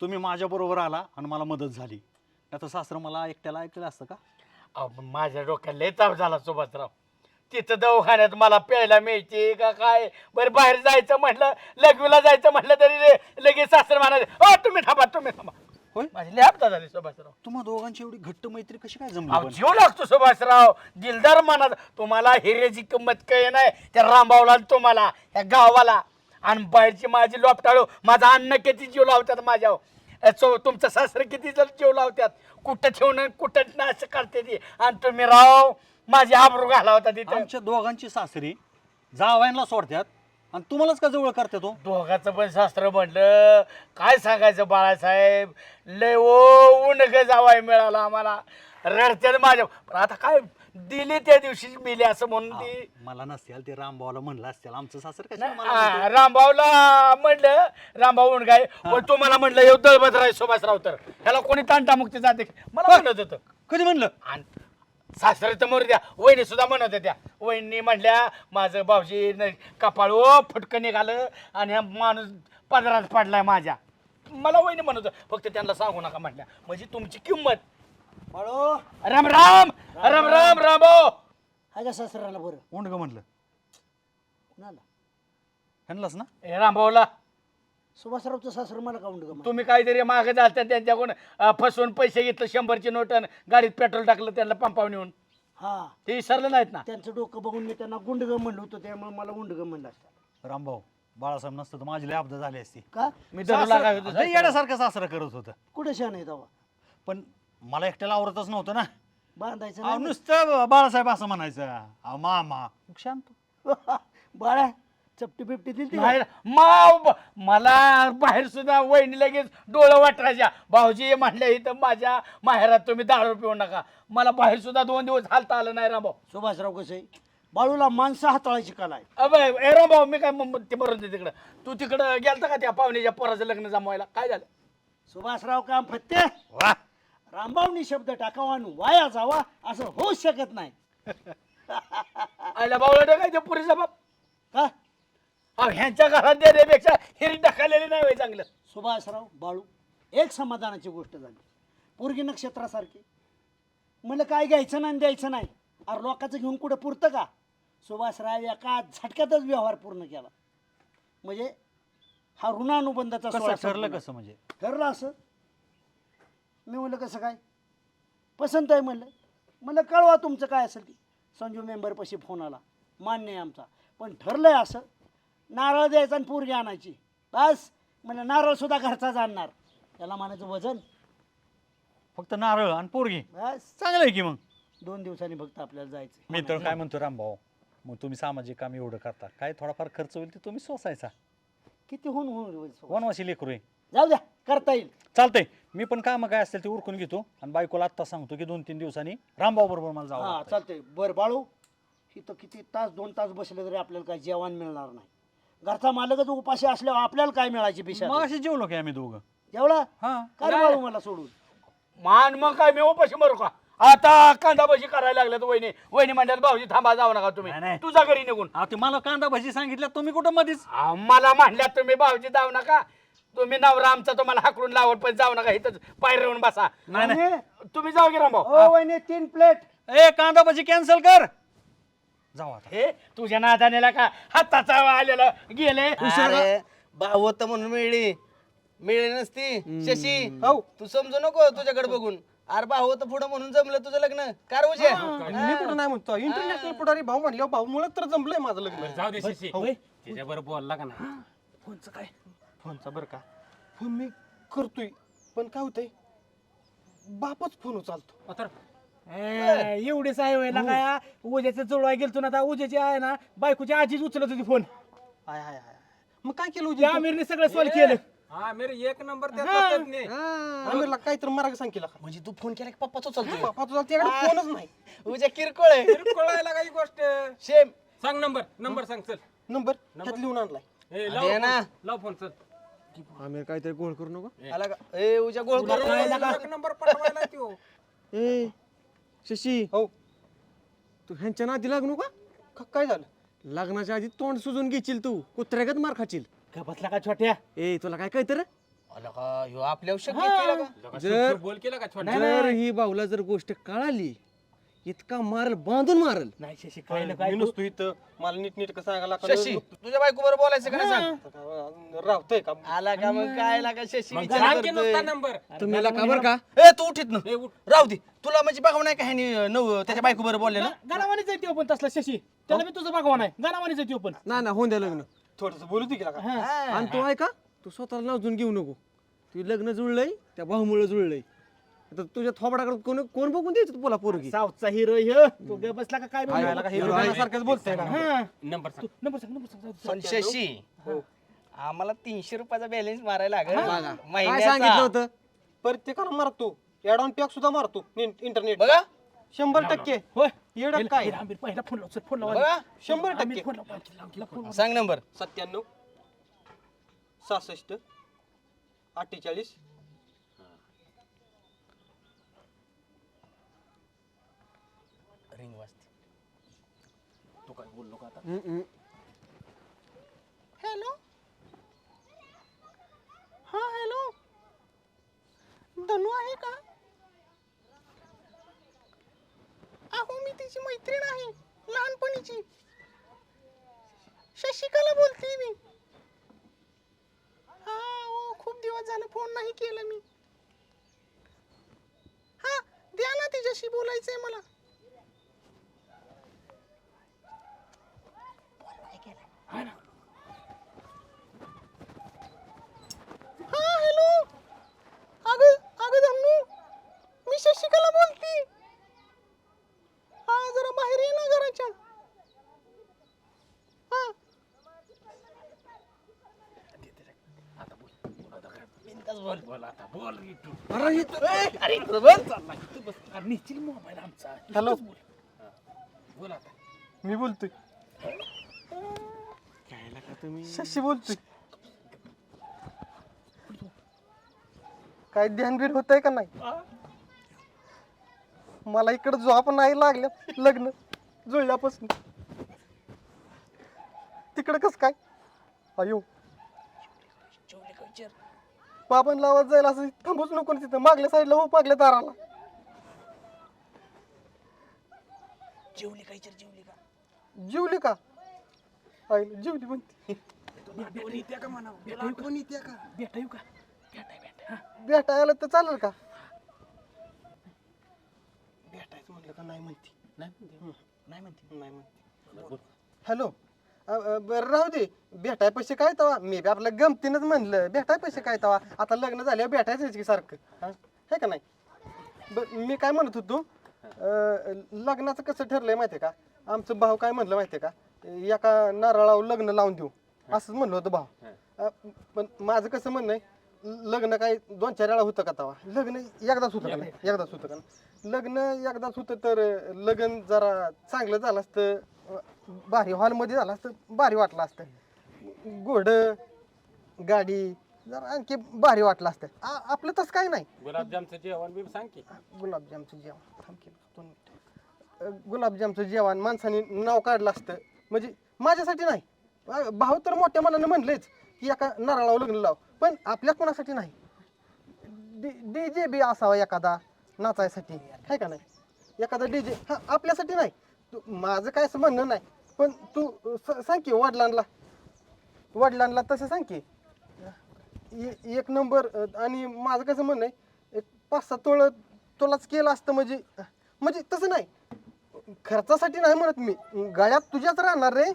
तुम्ही माझ्याबरोबर आला आणि मला मदत झाली. आता सासरं मला एकट्याला ऐकलं असतं का? अहो, माझ्या डोक्याला लय ताप झाला सुभाषराव. तिथं दवाखान्यात मला प्यायला मिळते का काय. बरं बाहेर जायचं म्हटलं, लघवीला जायचं म्हटलं तरी लगेच सासर म्हणाले हो तुम्ही थांबा. होय? माझी लय हप्ता झाली सुभाषराव. तुम्हा दोघांची एवढी घट्ट मैत्री कशी काय जमली अहो पण? जीव लागतो सुभाषराव, दिलदार मनात. तुम्हाला हिरेची किंमत काय नाही त्या रामभाऊला तुम्हाला त्या गावाला. आणि बाहेरची माझी लोपटाळू माझा अन्न किती जीव लावतात माझ्यावर. तुमचं सासरं किती जर जीव लावतात. कुठं ठेवणं कुठं नाही असं करते ती. आणि तुम्ही राव माझी आबरू घाला होता तिथे. आमच्या दोघांची सासरी जावयांना सोडतात आणि तुम्हालाच का जवळ करते तो? दोघाचं पण शास्त्र म्हटलं काय सांगायचं बाळासाहेब. लय ऊन ग जावाय मिळाला आम्हाला. रडत्यात माझ्या. पण आता काय दिली त्या दिवशी मिली असं म्हणून ती. मला नसतील ते रामभाऊला म्हणलं असतील आमचं सासर कसं हा, रामभाऊला म्हणलं रामभाऊ म्हणून काय पण तुम्हाला म्हणलं येऊ दळभद्र सुभाषराव तर ह्याला कोणी तांटामुक्ती जाते मला म्हणत होतं. कधी म्हणलं? आणि सासरे तर मरू द्या, वहिनी सुद्धा म्हणत होत्या. वहिनी म्हणल्या माझं भाऊजी कपाळ फटकं निघालं आणि हा माणूस पदरात पडलाय माझ्या. मला वहिनी म्हणत होतं, फक्त त्यांना सांगू नका म्हटल्या म्हणजे तुमची किंमत. बाळो राम राम राम राम राम भाऊ. हाय का सासऱ्याला बरं? कोण ग म्हणलं? कुणाला? ह्यांनाच ना? हे रामभाऊला सुभाषरावचं सासर मला काउंट गमत. तुम्ही काहीतरी मागे झालं त्यांच्याकडून फसवून पैसे घेतलं 100ची नोट आणि गाडीत पेट्रोल टाकलं त्यांना पंपावर नेऊन. हा ते विसरलं नाहीत ना. त्यांचं डोकं बघून मी त्यांना गुंडगं म्हणलं होतं त्यामुळे मला गुंडगं म्हणलं असतं. रामभाऊ बाळासाहेब नसतं तर माझी लय अब्दा झाली असती. का? मी धरू लागाय होतो. लय येड्यासारखं सासरं करत होतं. कुठे शान आहे तेव्हा? पण मला एकट्याला आवडतच नव्हतं ना. बांधायचं अहो, नाही. नुसतं बाळासाहेब असं म्हणायचं. अहो, मामा शांत. बाळा चपटी बिपटी दिली नाही माव मला बाहेर सुद्धा वहिनी लगेच डोळं वाटायच्या. भाऊजी म्हणल्या इथं माझ्या माहेरात तुम्ही दारू पिऊ नका. मला बाहेर सुद्धा 2 दिवस हालता आलं नाही रामभाऊ. सुभाषराव कसं आहे बाळूला माणसं हाताळायची कला आहे. अबे ए रामभाऊ मी काय ते बरोबर ते तिकडं. तू तिकडं गेलता का त्या पाहुण्याच्या पोराचं लग्न जमवायला? काय झालं? सुभाषराव काम फत्ते वा रामभाऊनी शब्द टाकावा आणि वाया जावा असं होऊच शकत नाही. आयला बावळा काय ते पुरीचा बाप. का? अहो, ह्यांच्या घरात देण्यापेक्षा हिरी टाकालेली नाही होय चांगलं. सुभाषराव बाळू एक समाधानाची गोष्ट झाली. पोरगी नक्षत्रासारखी म्हणलं काय घ्यायचं नाही आणि द्यायचं नाही. अरे लोकांचं घेऊन कुठं पुरतं का? सुभाषराव एका झटक्यातच व्यवहार पूर्ण केला. म्हणजे हा ऋणानुबंधाचा कसं सोहळा ठरलं संपला. कसं म्हणजे? ठरलं असं. मी म्हणलं कसं काय पसंत आहे म्हणलं कळवा तुमचं काय असेल ती. संजू मेंबरपाशी फोन आला. मान्य आहे आमचा. पण ठरलंय असं नारळ द्यायचा आणि पोरगी आणायची बस. म्हणलं नारळ सुद्धा घरचाच आणणार. त्याला म्हणायचं वजन फक्त नारळ आणि पोरगी बस. चांगलं आहे की मग. 2 दिवसांनी फक्त आपल्याला जायचं. मी तर काय म्हणतो रामभाऊ, मग तुम्ही सामाजिक काम एवढं करता, काय थोडाफार खर्च होईल ते तुम्ही सोसायचा. किती होऊन वनवासी लेकरू आहे. जाऊ द्या करता येईल. चालतंय. मी पण कामं काय असतील ते उरकून घेतो आणि बायकोला आत्ता सांगतो की 2-3 दिवसांनी रामभाऊ बरोबर मला जावं हा लागतंय. चालतंय. बरं बाळू इथं किती तास 2 तास बसले तरी आपल्याला काय जेवण मिळणार नाही. घरचा मालकच उपाशी असल्यावर आपल्याला काय मिळायची पिशा? मग अशी जेवलो की आम्ही दोघं. एवढा हा काय रे बाळू मला सोडून? मान मग काय मी उपाशी मरू का? आता कांदा भजी करायला लागल्यात वहिनी वहिनी म्हणतात भाऊजी थांबा जाऊ नका तुम्ही नाही, नाही. तुझा घरी निघून अहो ते मला कांदा भजी सांगितलं तुम्ही कुठं मध्येच मला म्हणल्यात तुम्ही भाऊजी जाऊ नका तुम्ही नवरा आमचा तुम्हाला हाकलून लावत पण जाऊ नका इथंच पायऱ्यावरून बसा नाही नाही तुम्ही जाऊ की रामभाऊ ओ वहिनी 3 प्लेट ए कांदा भजी कॅन्सल कर जाऊ आता हे तुझ्या नादानेला का हाताचा आलेला गेले अरे भाऊ तर म्हणून मिळली नसती शशी हो तू समजू नको तुझ्याकडे बघून अरे भाऊ तर पुढे म्हणून जमलं तुझं लग्न कार मी कुठं नाही म्हणतो इंटरनॅशनल पुढारी भाऊ म्हणल्यावर भाऊ मुळे तर जमलंय माझं लग्न जाऊ दे शिशी त्याच्याबरोबर बोलला का नाही फोनचं काय फोनचा बरं का फोन मी करतोय पण काय होतंय बापच फोन उचलतो तर एवढेच आहे व्हायला काय उद्याचं जुळवाय गेलतो ना आता उद्याची आहे ना बायकोची आजीच उचलत होती फोन आय आय आय मग काय केलं त्या आमिरने सगळं सॉल्व केलं हा मेरे एक नंबर आमिरला काहीतरी मार्ग सांग केला म्हणजे तू फोन केला की पप्पाच उचलतो बापा तुझा त्याकडे फोनच नाही उद्या किरकोळ आहे कळायला काही गोष्ट शेम सांग नंबर सांग चल नंबर त्यात लिहून आणलाय ए, लाव फोन चल आमिर काहीतरी गोळ करू नको आला का ए उद्या गोळ करू नंबर पटवायला त्यो ए शशी हो तू ह्यांच्या नादी लागू का काय झालं लग्नाच्या आधी तोंड सुजून घेशील तू कुत्र्यागत मार खाशील बसला का छोट्या ए तुला काय कळतं रे आला का ह्यो आपल्या केला का जर बोल केला का छोटा जर ही भाऊला जर गोष्ट कळाली इतका मारल बांधून मारल नाही शशी काय ना काय मी नसतो इथं मला नीट सांगायला शशी तुझ्या बायको बरोबर बोलायचं का नाही सांग राहतोय का आला का मग काय लागा शशी मग विचार सांग की करतोय. नुसता नंबर तुम्ही का बरं का ए तू उठीत ना राहू दे तुला म्हणजे बघाव नाही का ह्यानी त्याच्या बायको बरोबर बोलले ना गाणावानीच आहे तो पण तसला शशी त्याला मी तुझं बघवा नाही गाणावानीच आहे तो पण नाही होऊन द्या लग्न थोडस बोलू दे की का आणि तू ऐका तू स्वतःला नावजून घेऊ नको तू लग्न जुळलंय त्या भाऊमुळे जुळलंय आता तुझ्या थोबडाकडे कोण बघून द्यायचं तुला पोरगी साऊथचा हिरो ह्यो तो गे बसला का काय सारखंच बोलतोय ना नंबर सांग नंबर सांग पण शशी आम्हाला 300 रुपयाचा बॅलन्स मारायला लागेल काय सांगितलं होतं प्रत्येकाला मारतो ऍड ऑन पॅक सुद्धा मारतो इंटरनेट बघा 100% होय येडं काय आमिर पहिला फोन लाव फोन लाव बघा 100% फोन लाव सांग नंबर 97 66 48 रिंग वाजते तू काय बोललो का आता हॅलो हा हॅलो धनु आहे का अहो मी तिची मैत्रीण आहे लहानपणीची शशिकाला बोलते मी हा हो खूप दिवस झाले फोन नाही केला मी हा द्या ना तिच्याशी बोलायचंय मला हा हॅलो अगं धन्नू मी शशिकाला बोलते हा जरा बाहेर ये ना घराच्या हा हॅलो मी बोलतोय शशी बोलतोय काय ध्यान बिन होतंय का नाही मला इकडे झोप नाही लागल्या लग्न जुळल्यापासून तिकडे कस काय अयो बाबांना लावत जायला असं थांबूच नको तिथं मागल्या साईडला हो मागल्या दाराला जेवली का आईला जेवली म्हणते भेटायला तर चालेल का भेटायचं म्हणलं का नाही म्हणते हॅलो बरं राहू दे भेटाय पैसे काय तवा मी बी आपल्या गमतीनच म्हणलं भेटाय पैसे काय तवा आता लग्न झाल्यावर भेटायचंच की सारखं हे का नाही मी काय म्हणत होतो लग्नाचं कसं ठरलंय माहितीये का आमचं भाऊ काय म्हणलं माहितीये का एका नारळावर लग्न लावून देऊ असंच म्हणलं होतं भाऊ पण माझं कसं म्हणणं आहे लग्न काय 2-4 वेळा होतं का तवा लग्न एकदाच होतं का नाही लग्न एकदाच होतं तर लग्न जरा चांगलं झालं असतं भारी हॉलमध्ये झालं असतं भारी वाटलं असतं घोडं गाडी जरा आणखी भारी वाटलं असतं आपलं तसं काही नाही. गुलाबजामचं जेवण बी सांग की. गुलाबजामचं जेवण थांब की 2 मिनिटं. गुलाबजामचं जेवण माणसाने नाव काढलं असतं म्हणजे माझ्यासाठी नाही. भाऊ तर मोठ्या मनानं म्हणलेच की एका नारळावर लग्न लाव, पण आपल्या कोणासाठी नाही. डीजे बी असावा एखादा नाचायसाठी, आहे का नाही? एखादा डीजे हा आपल्यासाठी नाही. माझं काय असं म्हणणं नाही, पण तू सांग की वडिलांना तसं सांग की एक नंबर. आणि माझं कसं म्हणणं आहे, एक 5-6 तोळं तुलाच केलं असतं म्हणजे तसं नाही, खर्चासाठी नाही म्हणत मी. गळ्यात तुझ्याच राहणार रे.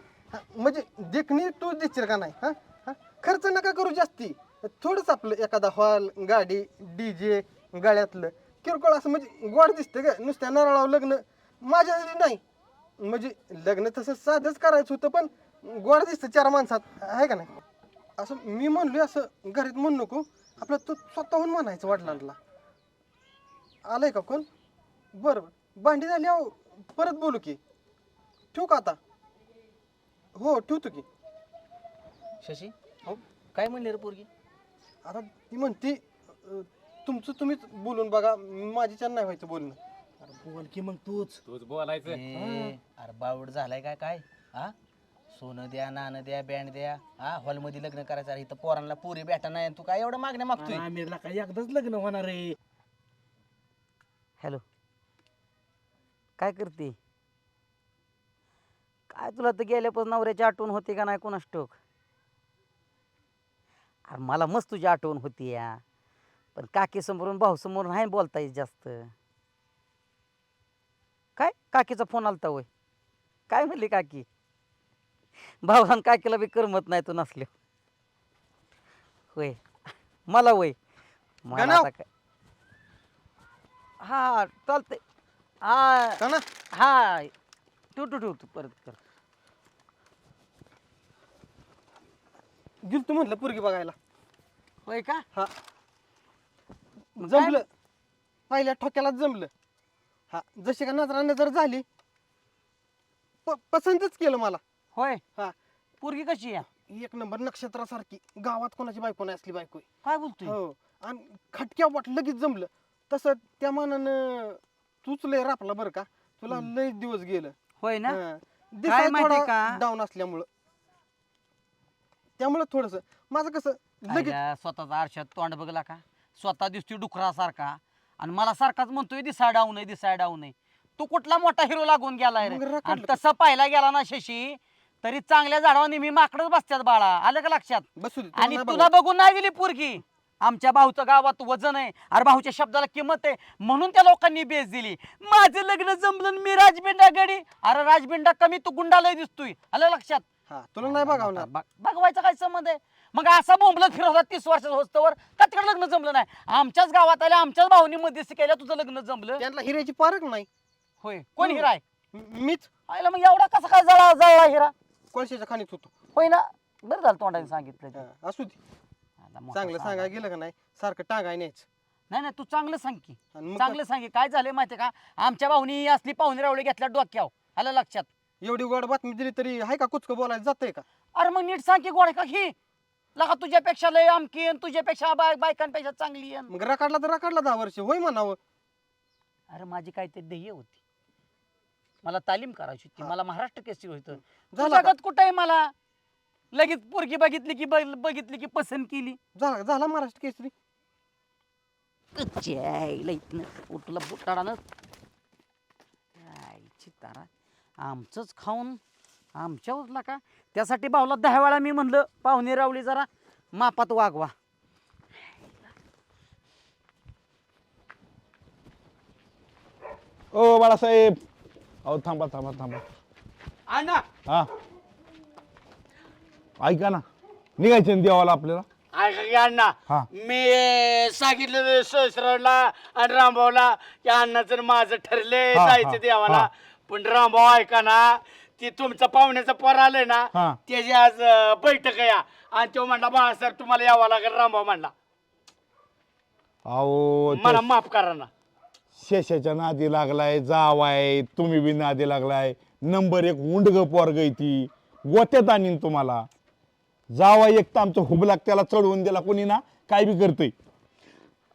म्हणजे देखणी तू देशील का नाही? हा हा खर्च नका करू जास्ती, थोडंच आपलं एखादा हॉल, गाडी, डीजे, गळ्यातलं किरकोळ असं म्हणजे गोड दिसतं ग. नुसत्या नारळावर लग्न माझ्यासाठी नाही. म्हणजे लग्न तसं साधंच करायचं होतं, पण गोड दिसतं 4 माणसात, आहे का नाही? असं मी म्हणलोय, असं घरात म्हणू नको. आपलं तू स्वतःहून म्हणायचं वडिलांना. आलंय का कोण? बरं भांडी झाली अहो, परत बोलू की. ठेवू का आता? हो ठेवतो की. शशी हो काय म्हणले रे पोरगी? आता ती म्हणती तुमचं तुम्हीच बोलून बघा, माझ्याच्या नाही व्हायचं बोलणं. अरे बोल की मग तूच. तूच बोलायचं. अरे बावड झालाय काय काय हा? सोनं द्या, नाणं द्या, बँड द्या, हा हॉलमध्ये लग्न करायचं. इथं पोरांना पुरी भेटा नाही, तू काय एवढं मागण्या मागतोय? आमिरला काय एकदाच लग्न होणार आहे. हॅलो, काय करते? काय तुला तर गेल्यापासून नवऱ्याची आठवण होती का नाही कोणास ठाऊक. अरे मला मस्त तुझी आठवण होती या, पण काकी समोरून भाऊ समोर नाही बोलता येत जास्त. काय काकीचा फोन आलता होय? काय म्हणली काकी? भावान काकीला बी करमत नाही तू नसले होय. मला होय मला गणाव. आता काय हा चालतंय. हा का ना? हा ठेव तू परत कर. गेलतो म्हटलं पोरगी बघायला. होय का? हा जमलं, पहिल्या ठोक्याला जमलं. हा जशी का नजर झाली, पसंतच केलं मला. होय. हा पोरगी कशी आहे? 1 नंबर नक्षत्रासारखी. गावात कोणाची बायको नाही असली बायको आहे. काय बोलतोय? हो, आणि खटक्या वाट लगेच जमलं. तसं त्या मानानं तूच लय रापला बरं का. तुला लय दिवस गेलं. होय ना? दिसाय माहितीये का? डाऊन असल्यामुळं, त्यामुळं थोडस माझं कसं लगेच आईला स्वतःचा आरशात तोंड बघला का? स्वतः दिसतोय डुकरासारखा आणि मला सारखाच म्हणतोय दिसाय डाऊ नाही. तू कुठला मोठा हिरो लागून गेलाय रे? मग रखडलं आणि तसं पाहिला गेला ना शशी, तरी चांगल्या झाडावर नेहमी माकडच बसतात बाळा. आलं का लक्षात? बसू दे. आणि तुला बघून नाही दिली पोरगी. आमच्या भाऊचं गावात वजन आहे, अरे भाऊच्या शब्दाला किंमत आहे, म्हणून त्या लोकांनी बेस दिली. माझं लग्न जमलं आणि मी राजबिंडा गडी. अरे राजबिंडा कमी, तू गुंडालय दिसतोय. आलं लक्षात? हा तुला नाही बघावणार. बघवायचा काय संबंध आहे? मग असा बोंबलत फिरवला 30 वर्षाचा होस्तवर का तिकडे लग्न जमलं नाही? आमच्याच गावात आल्या, आमच्याच भाऊनी मध्यस्थी केल्या, तुझं लग्न जमलं. त्यांना हिऱ्याची पारख नाही. होय. कोण हिरा आहे? मीच आईला मग एवढा कसा काय जळला हिरा? कोळशाच्या खाणीत होतो. होय ना? बरं झालं तोंडाने सांगितलं ते. हा, असू दे. आता मोठा चांगलं सांगायला गेलं का नाही, सारखं टांगाय न्यायचं. नाही तू चांगलं सांग की. आणि मग चांगलं सांग की. काय झालंय माहितीये का? आमच्या भाऊनी असली पाहुणे रावळे घेतल्या डोक्यावर. आलं लक्षात? एवढी गोड बातमी दिली तरी हाय का कुचकं बोलायला जातंय का? अरे मग नीट सांग की गोड का ही लगा तुझ्यापेक्षा लय आमकी आणि तुझ्यापेक्षा बायकांपेक्षा चांगली आहे. मग रकाडला तर रकाडला 10 वर्ष होय म्हणावं. अरे माझी काहीतरी ध्येय होती, मला तालीम करायची होती, मला महाराष्ट्र केसरी होतं. झालं का? जगात कुठे आहे? मला लगेच पोरगी बघितली की पसंत केली. झाला महाराष्ट्र केसरी. तुला बुटाडानं तारा आमचंच खाऊन आमच्यावरला का? त्यासाठी भाऊला 10 वेळा मी म्हणलं पाहुणे रावळी जरा मापात वागवा. ओ बाळासाहेब, अहो थांबा. अण्णा हा ऐका ना, निघायचं ना देवाला आपल्याला. ऐका की अण्णा, हा. मी सांगितलं सहस्रला आणि रामभाऊला की अण्णाचं आणि माझं ठरले हा, जायचं हा, देवाला. हा. पण रामभाऊ ऐका ना, ती तुमचं पाहुण्याचं पोर आलंय ना, हा. त्याची आज बैठक आहे आणि तो म्हणला बाळासाहेब तुम्हाला यावं लागेल. रामभाऊ म्हणला अहो मला माफ करा ना. शेषाच्या नादी लागलाय, जावाय तुम्ही बी नादी लागलाय. नंबर 1 उंडग पोरग ती गोत्यात आणीन तुम्हाला. जावा एक तर आमचं हुबलाक त्याला चढवून दिला कोणी ना काय बी करतोय.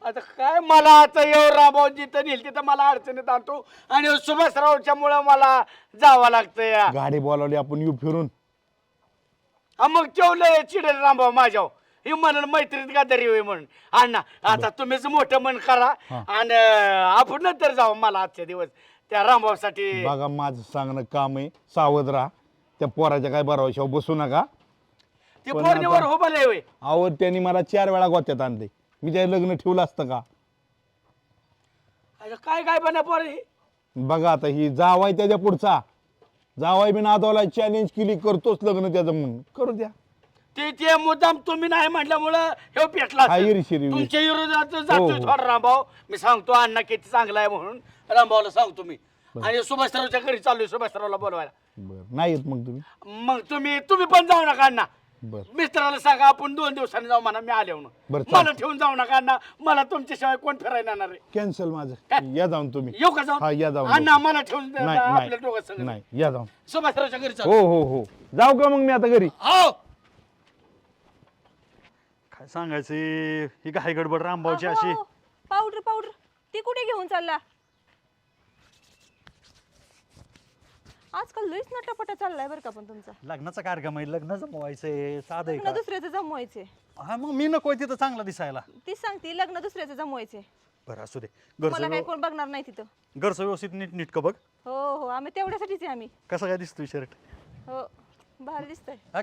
आता काय मला आता एवढं राबाव जिथं नेल तिथं मला अडचणीत आणतो आणि सुभाषरावच्या मुळे मला जावं लागतं या गाडी बोलावली आपण येऊ फिरून. मग ठेवलं चिडेल रामभाऊ माझ्यावर हे म्हणून मैत्रीत गादरी होई म्हणून. अण्णा आता तुम्हीच मोठं मन करा आणि आपण नंतर जाऊ. मला आजच्या दिवस त्या रामभाऊसाठी बघा माझं सांगणं काम आहे, सावध राहा. त्या पोराच्या काय भरवशावर बसू नका. ते पण पौर्णिमेवर आता- उभं लय होय. अहो त्यांनी मला 4 वेळा गोत्यात आणले, मी त्या लग्न ठेवलं असतं का? अरे काय काय बना पोरी बघा आता ही जावाय त्याच्या पुढचा जावाय बी नादवला चॅलेंज केली करतोच लग्न त्याचं म्हणून करू द्या. ते मुद्दाम तुम्ही नाही म्हटल्यामुळं हे पेटला हा, असेल. ईर्ष्येने. तुमच्या विरोधात हो, जातोय हो. थोडा रामभाऊ. मी सांगतो अण्णा किती चांगला आहे म्हणून रामभाऊला सांगतो मी. आणि सुभाषरावच्या घरी चाललोय सुभाषरावला बोलवायला. बरं नाही येत मग तुम्ही? मग तुम्ही पण जाऊ नका अण्णा. बरं मित्राला सांगा आपण 2 दिवसांनी जाऊ म्हणा. मी आले म्हणून बरं, मला चालतं. ठेवून जाऊ नका अण्णा. मला तुमच्याशिवाय कोण फिरायला येणार आहे. कॅन्सल माझं. या जाऊन तुम्ही. येऊ का हा या जाऊन जाऊन. अण्णा मला ठेवून नाही आपल्या दोघं संग नाही नाही या जाऊन. सुभाषरावच्या घरी हो चालू. हो हो जाऊ का मग मी आता घरी? हो काय सांगायचं ही घाई गडबड रामभाऊची अशी. पावडर पावडर ती कुठे घेऊन चालला? आजकाल लईच नटापटा चाललाय बरं का पण तुमचा. लग्नाचा कार्यक्रम आहे, लग्न जमवायचंय, साधं आहे लग्न का? दुसऱ्याचं जमवायचे. हा मग मी नकोय तिथं चांगला दिसायला. तीच सांगते लग्न दुसऱ्याचं जमवायचे. बरं असू दे. मला काही कोण बघणार नाही तिथं. घरचं व्यवस्थित नीट नीट का बघ. हो हो आम्ही तेवढ्यासाठीच आहे आम्ही. कसं काय दिसतोय शर्ट? हो भारी दिसतंय.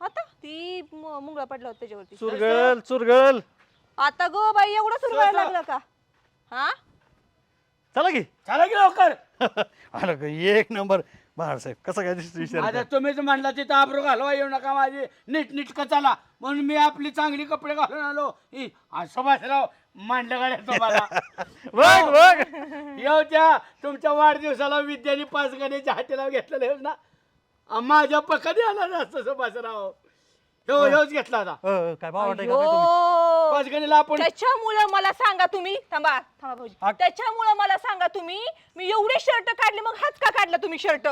आता ती मुंगळा पडला होता त्याच्यावरती. चुरगल चुरगल. आता गो बाई एवढं सुरवायला लागलं का? हा चला की. चला की लवकर. आलं का एक नंबर. बहार साहेब कसं काय दिसतोय आता शर्ट? तुम्हीच म्हणला तिथं आबरू घालवा येऊ नका माझी. नीट नीट का चला म्हणून मी आपली चांगली कपडे घालून आलो. सुभाषराव मांडलं गाड्या तुम्हाला. बघ बघ. येऊ त्या तुमच्या वाढदिवसाला विद्यानी 5 गण्याच्या हातीला घेतलेलं हेच ना. माझ्या कधी आला नसतं सुभाषराव. हेच घेतला होता. काय भाव वाटाय का काय तुम्ही? अय्यो. 5 गणीला आपण त्याच्यामुळे मला सांगा तुम्ही थांबा थांबा भाऊजी. त्याच्यामुळे मला सांगा तुम्ही मी एवढे शर्ट काढले मग हात का काढला तुम्ही शर्ट?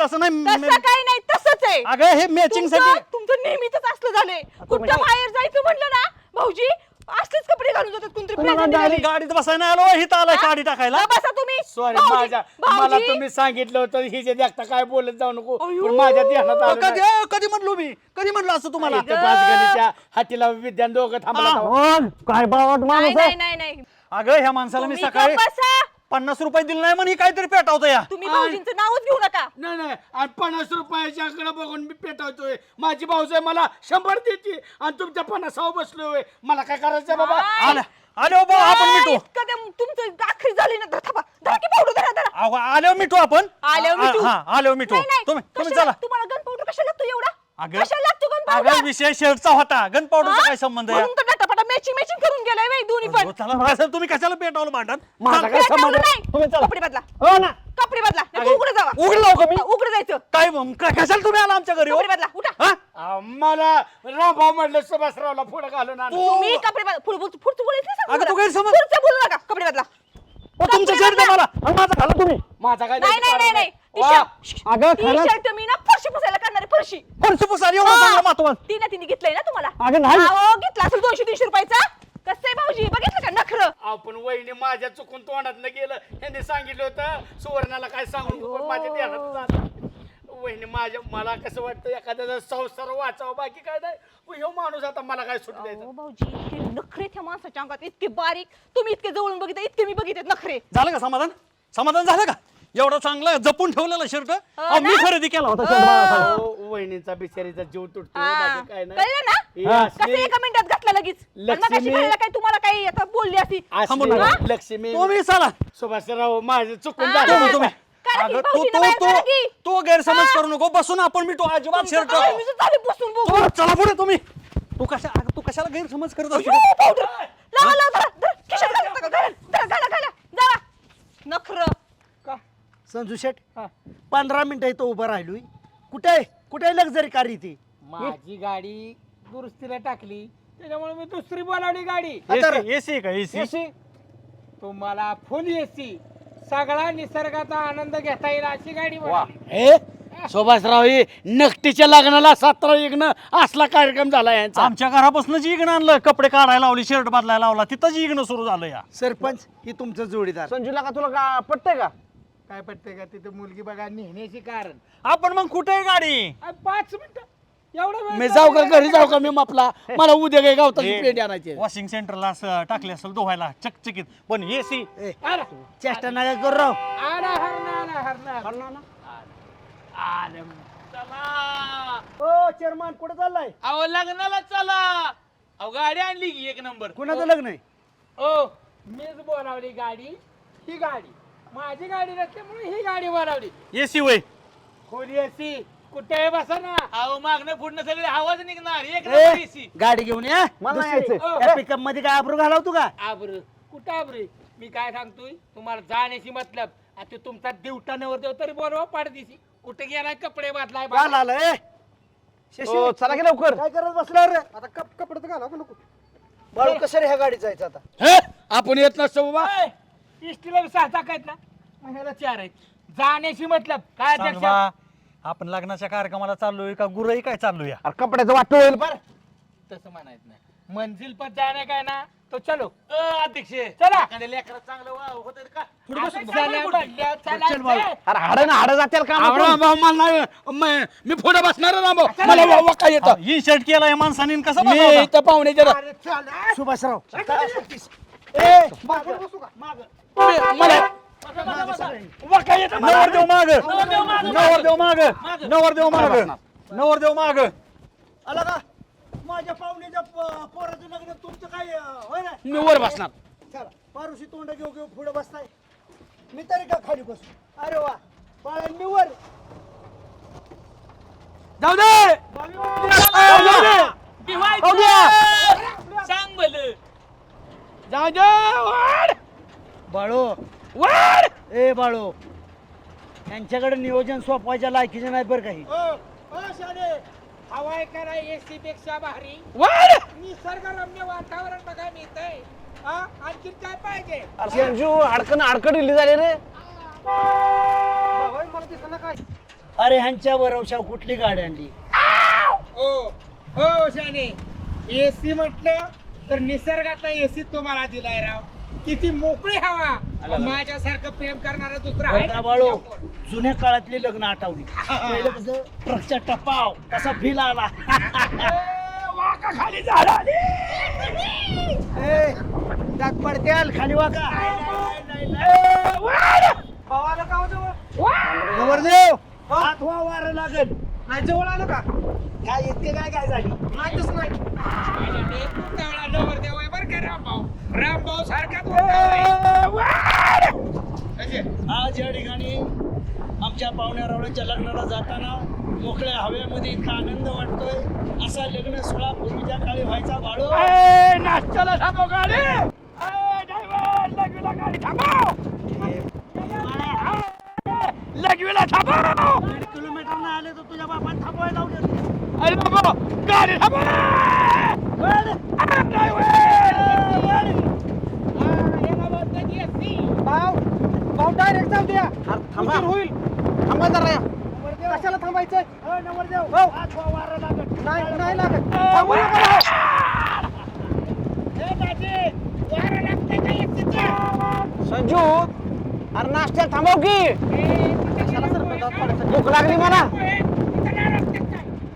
तसं नाही. तसं काही नाही तसंच आहे. अगं हे मॅचिंग साठी. तुमचं नेहमीच असलं झालंय. कुठं बाहेर जायचं म्हटलं ना भाऊजी असलेच कपडे घालून जातात कोणतरी present द्यायला. गाडीत बसायला आलो हिथं आलाय गाडी टाकायला. जा बसा तुम्ही. सॉरी भाऊजी, मला भाऊजी. तुम्ही सांगितलं होतं ही जे देखता काय बोलत जाऊ नको. अय्यो. पण माझ्या ध्यानात आलं कधी नाही. कधी म्हणलो मी? कधी म्हणलो असं तुम्हाला? इथं 5 गणीच्या हातीला विद्यान दोघं थांबला होता. काय भावाट नाही माणूस नाही आहे. नाही नाही अगं ह्या माणसाला मी तुम्ही सकाळी गप्प बसा. 50 रुपये दिले नाही म्हणे काहीतरी पेटावतं या. तुम्ही भाऊजींचं नावच घेऊ नका. नाही नाही आणि 50 रुपयाच्या आकडे बघून मी पेटवतोय. माझी भाऊज मला 100 देते आणि तुमच्या 50 बसलोय. मला काय करायचं बाबा? काय? आले आले हो भाऊ आपण मिठू. इतकं ते तुमचं आखरी झाली ना थांबा धरा की पावडर धरा धरा. आले मिठू आपण. आल्यावर मिठू. हा आले मिठू. नाही, नाही. तुम्ही कशाला- चला. तुम्हाला गन पावडर कशाला लागतो एवढा? अगं- कशाला लागतो गन अगं पावडर? विषय शर्टचा होता. गन पावडरचा काय संबंध आहे? म्हणून तर डटापटा मॅचिंग करून गेलाय बाई दोन्ही पण. चला भाऊसाहेब, तुम्ही कशाला पेटावलं भांडण? माझा काय पेटवलं संबंध? नाही. तुम्ही चला. कपडे बदला हो ना. कपडे बदला नाही तर उघडं जावा. उघडं लावू का मी? उघडं जायचं. काय कशाला तुम्ही आला आमच्या घरी हो? कपडे बदला उठा. हा? मला रामभाऊ म्हटलं सुभाषरावला पुढे घालून आण. तुम्ही कपडे बदला पुढचं बोलायचं नाही अगं, तू सांगू गैरसमज- मला. पुढचं बोलू नका कपडे बदला. हो, तुमचं कपडे शर्ट बदला. मला आणि माझं घाला तुम्ही. माझा काय नाही नाही नाही नाही वा. अगं, खरंच? शर्ट मी ना फरशी पुसायला करणारे फरशी. फरशी पुसारी एवढं चांगलं महत्वाचं. ती ना तिने घेतलंय ना तुम्हाला. अगं, नाही. अहो, घेतला असेल 200-300 रुपयाचा. कसं आहे भाऊजी बघितलं का नखरं? आपण वहिनी माझ्या चुकून तोंडात न गेलं. यांनी सांगितलं होतं सुवर्णाला काय सांगू नको, पण माझ्या ध्यानात आलं. वहिनी मला कसं वाटतं एखाद्याचा संसार वाचावं बाकी काय नाही. पण ह्यो माणूस आता मला काय सुट द्यायचं. अहो, भाऊजी इतके नखरे त्या माणसाच्या अंगात इतके बारीक. तुम्ही इतके जवळून बघितलं इतके मी बघितले नखरे. झालं का समाधान? समाधान झालं का? एवढं चांगलं जपून ठेवलेलं शर्ट ना? मी खरेदी केला होता shirt बाळासाहेब. अहो, वहिनीचा बिचारीचा जीव तुटतो हा. बाकी काय नाही. कळलं ना? ही कसं असली- एका मिनिटात घातलं लगेच. आणि मग लक्ष्मी- अशी घालायला काय तुम्हाला काही आता बोलली असती. थांबू असली नका. लक्ष्मी तुम्ही चला. सुभाषराव माझं चुकून हा. झालं. तुम्ही करा की, अगं, भाऊजींना बाहेर करा की. तो गैरसमज करू नको. बसून आपण मिठू अजिबात शर्ट. तुमचं मी झाले बसून बघू. चला पुढे तुम्ही. तू कशाला गैरसमज करत असतो? अयो, पावडर. लावा लावा धरा, धरा. खिशात घाला, घाला, घाला. जावा. नखरं. संजू शेठ 15 मिनिटं इथं उभं राहिलोय. कुठे लक्झरी कार ती? माझी गाडी दुरुस्तीला टाकली त्याच्यामुळे मी दुसरी बोलावली गाडी. एसी का एसी? तुम्हाला फुल एसी सगळा निसर्गाचा आनंद घेता येईल अशी गाडी बनवली. सुभाषराव हे नकटीच्या लग्नाला 17 इग्न असला कार्यक्रम झाला यांचा. आमच्या घरापासून इगणं आणलं, कपडे काढायला लावली, शर्ट बदलायला लावला, तिथंच इगणं सुरू झालं या. सरपंच ही तुमचं जोडीदार. संजूला का तुला का पटतंय का? काय पटते का तिथे मुलगी बघा नेहण्याची कारण आपण मग कुठे आहे गाडी? 5 मिनिटं एवढा वेळ मी जाऊ का घरी जाऊ का मी मापला, मला उद्या काही गावताची पेंडी आणायची. वॉशिंग सेंटरला टाकले असेल धुवायला चकचकीत, पण एसी चेष्टा नका करू राव. ओ चेअरमन कुठे चाललाय? अहो लग्नाला चला. अहो गाडी आणली की 1 नंबर. कुणाचं लग्न आहे? ओ मीच बोलावली गाडी, ही गाडी माझी गाडी नसल्यामुळे ही गाडी बोलावली. एसी वय खोली अशी कुठे बसा ना. अहो मागणं पुढणं सगळे आवाज निघणार. 1 ए, नंबर एसी. गाडी घेऊन या. मला यायचं. त्या पिकअप मध्ये काय आबरू घालवतो का? आबर कुठं आबरे मी काय सांगतोय तुम्हाला जाण्याची मतलब आता तुमचा दिवटा नवर देव तरी बोलवा पाडदिशी कुठे गेलाय कपडे बदलाय काल आलंय. ओ, चला की लवकर. काय करत बसला रे? आता कपडे तर घाला नको. बाळू कसं रे ह्या गाडीत जायचं आता? हे, आपण येत नसतो बाबा. इष्टीला 6 टाकायत ना ह्याला 4 आहेत. जाण्याची मतलब काय सांग अध्यक्ष बा, आपण लग्नाच्या कार्यक्रमाला चाललोय का गुरही काय चाललोय? अरे कपड्याचं वाटतं होईल पर. तसं म्हणायचं नाही मंजिल पर जाणे काय ना तो चलो अध्यक्ष चला. एखाद्या लेकरात चांगलं होत का? अरे हाडं ना हाडं जातील का? मी पुढे बसणार ना भाऊ. मला वावा काय येतं. ही शर्ट केला या माणसाने आणि कसं मी बसवला? इथं पाहुण्याच्या सुभाषराव नवरदेव माग, नवरदेव माग, नवरदेव माग, नवरदेव माग. आला का? माझ्या पाहुण्याच्या पोराचं लग्न तुमचं काय होय ना? मी वर बसणार. चला पारुशी तोंड घेऊ घेऊ पुढे बसताय. मी तरी का खाली बसू? अरे वा बाळा मी वर. जाऊ दे. सांग भलं जाऊ दे. वाढ. बाळू वाढ. ए बाळू यांच्याकडे नियोजन सोपवायच्या लायकीचे नाही बरं काही. हवाय करा एसी पेक्षा भारी वाढ. निसर्गरम्य वातावरण बघा मिळतंय. आणखी काय पाहिजे? संजू हाडकं दिली झाले रे. अरे ह्यांच्या भरवशावर कुठली गाडी आणली? हो शाने एसी म्हटलं तर निसर्गातला एसी तुम्हाला दिलाय राव. किती मोकळी हवा. माझ्यासारखं प्रेम करणारा दुसरा आहे बरं का बाळू जुन्या काळातली लग्न आठवली. पहिलं कसं ट्रकचा टपाव तसा फील आला. खाली झाडा. ए, दात पडत्याल खाली वाका. नवरदेव हात वा वारं लागल. नाही जवळ आलं का? काय इतके काय झाली? माहितच नाही. नवरदेव आहे बरं का रामभाऊ. रामभाऊ सारखा आज या ठिकाणी आमच्या पाहुण्या रावळ्यांच्या लग्नाला जाताना मोकळ्या हवेमध्ये इतका आनंद वाटतोय. असा लग्न सोहळा पूर्वीच्या काळी व्हायचा बाळू. नाश्त्याला थांबव गाडी. ड्रायव्हर लगवीला गाडी थांबव. लगवीला थांबव. 1.5 किलोमीटर न आले तर तुझ्या बापान थांबवायला लावले. अरे बाबा गाडी थांबव. भाऊ डायरेक्ट जाऊ द्या. थांबा होईल. थांबा जरा. कशाला थांबायचंय? नवरदेव हात वा वारं लागल. नाही नाही लागत. थांबू नका भाऊ. संजू अरे नाश्त्यात थांबव की. भूक लागली मला.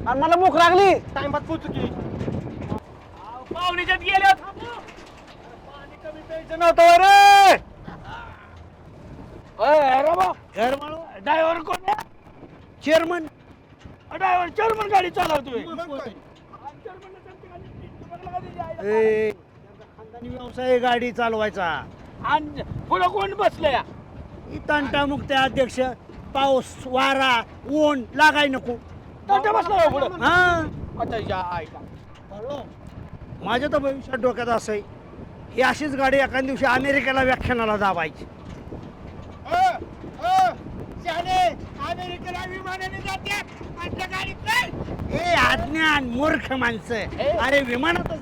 अरे मला भूक लागली. टाइमात पोचू की. पाहुणीच्यात गेल्या. कमी प्यायचं नव्हतं रे. ड्रायव्हर कोण आहे? चेअरमन ड्रायव्हर चेअरमन गाडी चालवतोय. ए खानदानी व्यवसाय आहे गाडी चालवायचा. आणि पुढं कोण बसलंय? तंटामुक्त अध्यक्ष. पाऊस वारा ऊन लागाय नको. तंटा बसला पुढं. हा आता या ऐका. माझ्या तर भविष्यात डोक्यात असं आहे ही अशीच गाडी एखाद्या दिवशी अमेरिकेला व्याख्यानाला दाबायची. अमेरिकेला विमानाने जातात आपल्या गाडीत नाही. ए अज्ञान मूर्ख माणसं. अरे विमानातच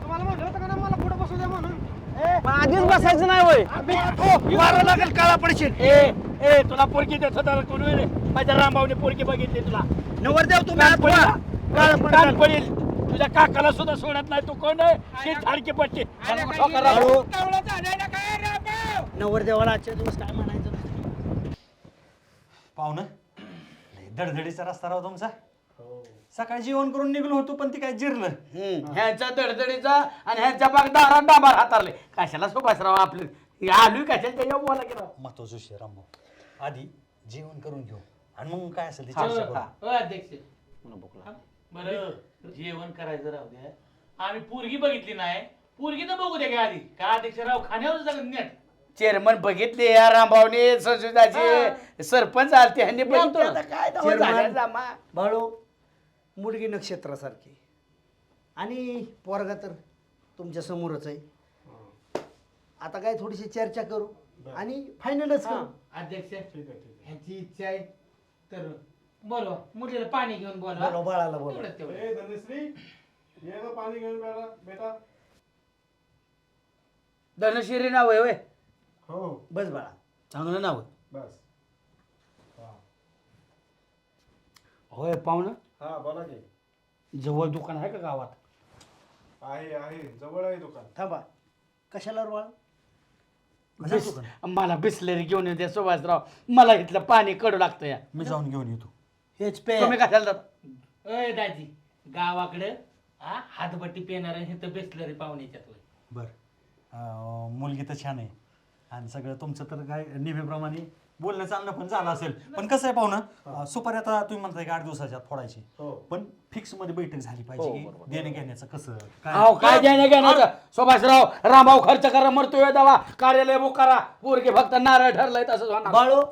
तुम्हाला म्हणलं होतं का ना मला पुढे बसू द्या म्हणून. आधीच बसायचं नाही होय मारा लागेल काळा पडशील. ए तुला पोरगी देत होता कोण रे? माझ्या रामभाऊने पोरगी बघितली तुला. नवरदेव तुम्ही आत व्हा. काळा कान पडशील. पडेल. तुझ्या काकाला सुद्धा सोडत नाही. तू कोण आहे? शीट हाडकी पडते. बाळू, नवरदेवाला आजच्या दिवस काय म्हणायचं नाही. पाहुणं लय धडधडीचा रस्ता राव तुमचा. सकाळी जेवण करून निघलो होतो पण ती काय जिरलं. ह्यांच्या दडदडीचा आणि ह्यांच्या बाग दारात डांबार हातारले. कशाला सुभाषराव आपलं आलोय कशाला त्याच्या बोला गेला. महत्वाचा विषय रामभाऊ. आधी जेवण करून घेऊ आणि मग काय असेल ते चर्चा करू. अध्यक्ष बरं जेवण करायचं राहू द्या. आम्ही पोरगी बघितली नाही. पोरगी तर बघू द्या का आधी. का अध्यक्षराव खाण्यावर सगळं नेट चेअरमन बघितले या रामभाऊने संसदाचे सरपंच आलते ह्यांनी बघितलं आता काय तेव्हा झालं चेअरमन, जमा. बाळू मुलगी नक्षत्रासारखी आणि पोरगा तर तुमच्या समोरच आहे. आता काय थोडीशी चर्चा करू आणि फायनलच करू. अध्यक्ष ह्यांची इच्छा आहे तर बोलवा मुलीला पाणी घेऊन बोला बोलवा. बाळाला बोला. तेवढंच तेवढं. धनशिरी नाव आहे होय. बस बाळा. चांगलं नाव आहे. होय पाहुणं. हा बोला की. जवळ दुकान आहे का गावात? आहे जवळ आहे दुकान. थांबा. कशाला रे बाळा? मला बिसलेरी घेऊन येते सुभाषराव. मला इथलं पाणी कडू लागतं या. मी जाऊन घेऊन येतो. हेच पे. तुम्ही कशाला जाता? अय दाजी गावाकडे हातबट्टी पेणार हे तर बिसलेरी पाहुण्याच्यात होय. बर मुलगी तर छान आहे आणि सगळं तुमचं तर काय नेहमीप्रमाणे बोलणं चालणं पण झालं असेल. पण कसं आहे पाहुणं सुपारी आता तुम्ही म्हणताय की 8 दिवसाच्या आत फोडायची. पण फिक्स मध्ये बैठक झाली पाहिजे की देणं घेण्याचं कसं काय देणं घेण्याचं? सुभाषराव रामभाऊ खर्च करा मरतोय दवा कार्यालय बुक करा. पोरगे फक्त नारळ ठरलंय तसंच होणार. बाळू